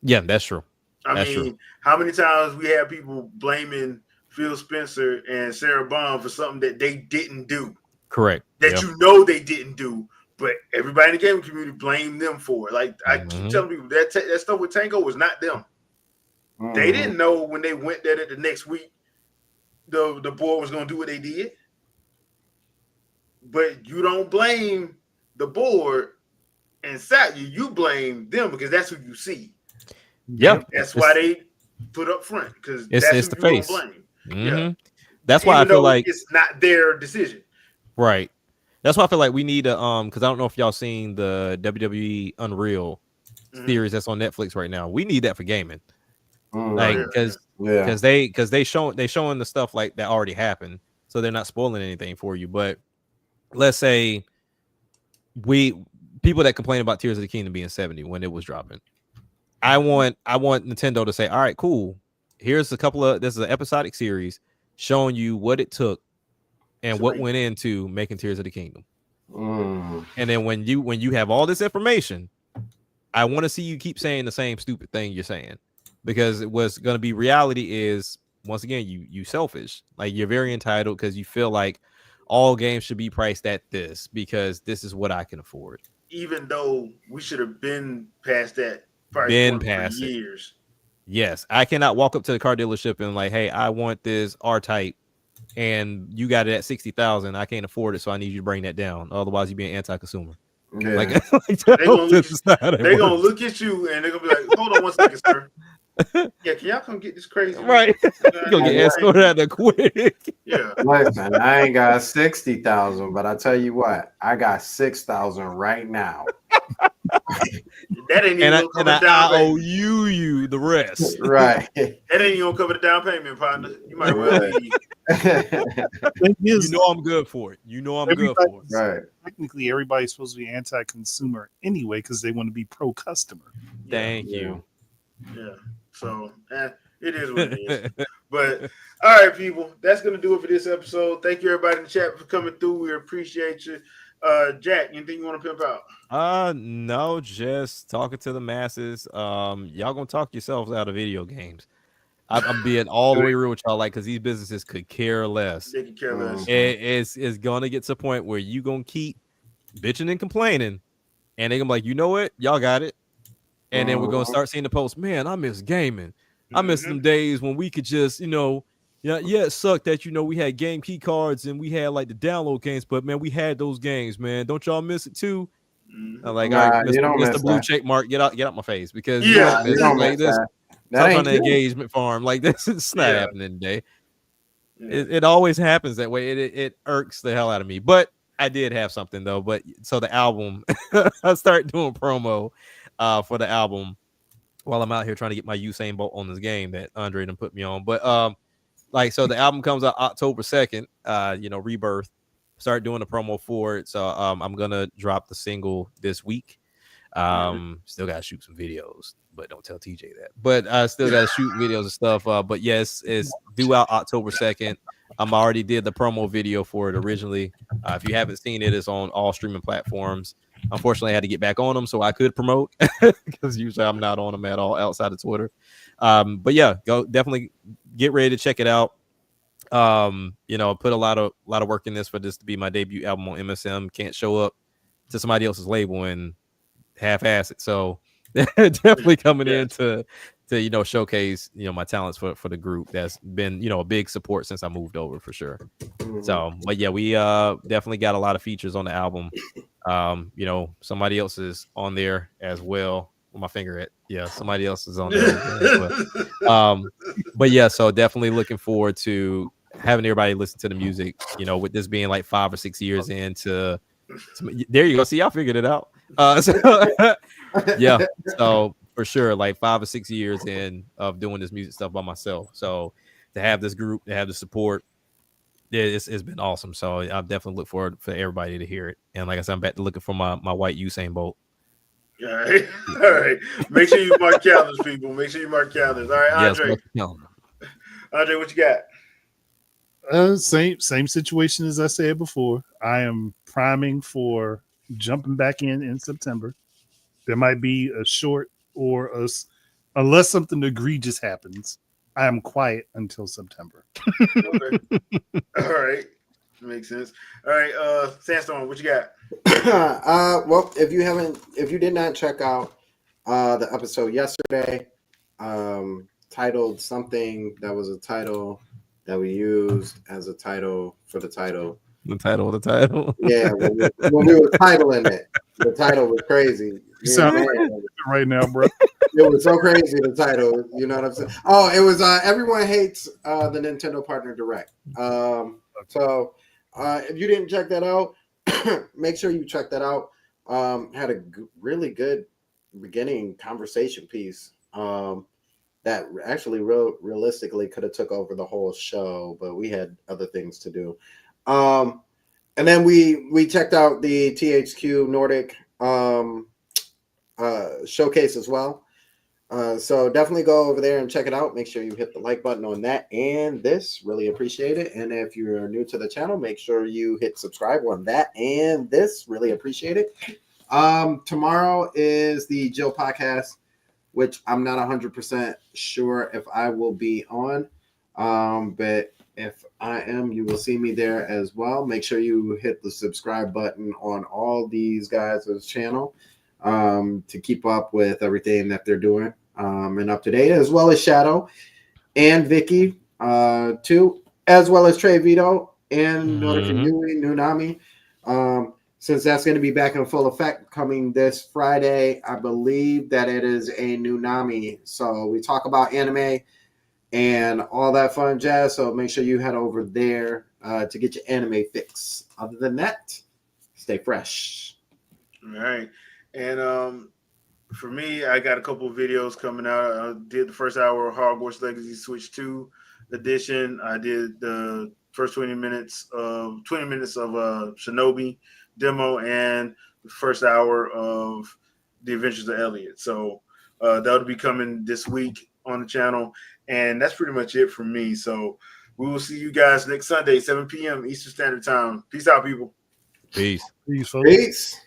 Yeah, that's true. I mean, how many times we have people blaming Phil Spencer and Sarah Bond for something that they didn't do? Correct. That you know they didn't do, but everybody in the gaming community blamed them for it. Like I keep telling people that stuff with Tango was not them. They didn't know when they went there that the next week the board was going to do what they did. But you don't blame the board and Satya. You blame them because that's who you see. Yeah, that's why they put up front, because it's the face. Blame. Yeah, that's why I feel like it's not their decision. Right. That's why I feel like we need to because I don't know if y'all seen the WWE Unreal series that's on Netflix right now. We need that for gaming. Like because they showing the stuff like that already happened, so they're not spoiling anything for you. But let's say people that complain about Tears of the Kingdom being 70 when it was dropping. I want Nintendo to say, all right, cool. Here's this is an episodic series showing you what it took and what went into making Tears of the Kingdom. And then when you have all this information, I want to see you keep saying the same stupid thing you're saying, because what's going to be reality is, once again, you selfish. Like, you're very entitled because you feel like all games should be priced at this because this is what I can afford. Even though we should have been past that price point for years. Yes, I cannot walk up to the car dealership and like, hey, I want this R-Type, and you got it at 60,000. I can't afford it, so I need you to bring that down. Otherwise, you're being anti-consumer. Yeah. Like they're gonna look at you and they're gonna be like, hold on one second, sir. Yeah, can y'all come get this crazy? Right. You're gonna get escorted out there quick. Yeah. Listen, I ain't got 60,000, but I tell you what, I got 6,000 right now. That ain't even gonna cover the down payment. I owe you the rest. Right. That ain't even gonna cover the down payment, partner. You might well be. You know I'm good for it. You know I'm good for it. Right. Technically, everybody's supposed to be anti-consumer anyway because they want to be pro-customer. Thank you. Yeah. So it is what it is. But all right, people, that's gonna do it for this episode. Thank you, everybody in the chat, for coming through. We appreciate you. Jack, anything you want to pimp out? No, just talking to the masses. Y'all gonna talk yourselves out of video games. I'm being all the way real with y'all, like, because these businesses could care less. They could care less. It's gonna get to a point where you gonna keep bitching and complaining, and they gonna be like, you know what, y'all got it. And then we're gonna start seeing the posts. Man, I miss gaming. I miss them days when we could just, it sucked that we had game key cards and we had like the download games, but man, we had those games, man. Don't y'all miss it too? I'm like, all right, Mr. Blue Check Mark, get out my face, because you don't miss this. Stop on the engagement farm. Like, this is not happening today. It always happens that way. It irks the hell out of me. But I did have something though. But so the album, I started doing promo for the album while I'm out here trying to get my Usain Bolt on this game that Andre done put me on. But so the album comes out October 2nd, Rebirth. Start doing the promo for it. So I'm gonna drop the single this week. Still gotta shoot some videos, but don't tell TJ that. But I still gotta shoot videos and stuff. But yes, it's due out October 2nd. Already did the promo video for it originally. If you haven't seen it, it's on all streaming platforms. Unfortunately, I had to get back on them so I could promote, because usually I'm not on them at all outside of Twitter. But yeah, go definitely get ready to check it out. Put a lot of work in this for this to be my debut album on MSM. Can't show up to somebody else's label and half-ass it. So definitely coming in to showcase my talents for the group. That's been a big support since I moved over, for sure. So, but yeah, we definitely got a lot of features on the album. Somebody else is on there as well. Where my finger at? Yeah, somebody else is on there. But yeah, so definitely looking forward to having everybody listen to the music. With this being like 5 or 6 years into. There you go. See, y'all figured it out. Yeah. So for sure, like 5 or 6 years in of doing this music stuff by myself. So to have this group, to have the support, it's been awesome. So I definitely look forward for everybody to hear it. And like I said, I'm back to looking for my white Usain Bolt. All right. All right. Make sure you mark calendars, people. Make sure you mark calendars. All right, Andre. Yes, Andre, what you got? Same situation as I said before. I am priming for jumping back in September. There might be a short unless something egregious happens. I am quiet until September. Okay. All right. Makes sense. All right, Sandstorm, what you got? Well, if you did not check out the episode yesterday, titled something that was a title that we used as a title for the title. The title of the title. Yeah, when we were titling it, the title was crazy. You sound right now, bro. It was so crazy, the title. You know what I'm saying? Oh, it was Everyone Hates the Nintendo Partner Direct. So if you didn't check that out, make sure you check that out. Had a really good beginning conversation piece that actually realistically could have took over the whole show, but we had other things to do. And then we checked out the THQ Nordic showcase as well. So definitely go over there and check it out. Make sure you hit the like button on that and this. Really appreciate it. And if you're new to the channel, make sure you hit subscribe on that and this. Really appreciate it. Tomorrow is the Jill podcast, which I'm not 100% sure if I will be on. But if I am, you will see me there as well. Make sure you hit the subscribe button on all these guys' channel to keep up with everything that they're doing and up to date, as well as Shadow and Vicky too, as well as Trey Vito and Nordic Yui, Nunami. Since that's going to be back in full effect coming this Friday, I believe that it is a Nunami. So we talk about anime and all that fun jazz. So make sure you head over there to get your anime fix. Other than that, stay fresh. All right. And for me, I got a couple of videos coming out. I did the first hour of Hogwarts Legacy Switch 2 edition. I did the first 20 minutes of Shinobi demo and the first hour of The Adventures of Elliot. So that'll be coming this week on the channel. And that's pretty much it for me. So we will see you guys next Sunday, 7 p.m. Eastern Standard Time. Peace out, people. Peace. Peace, folks. Peace.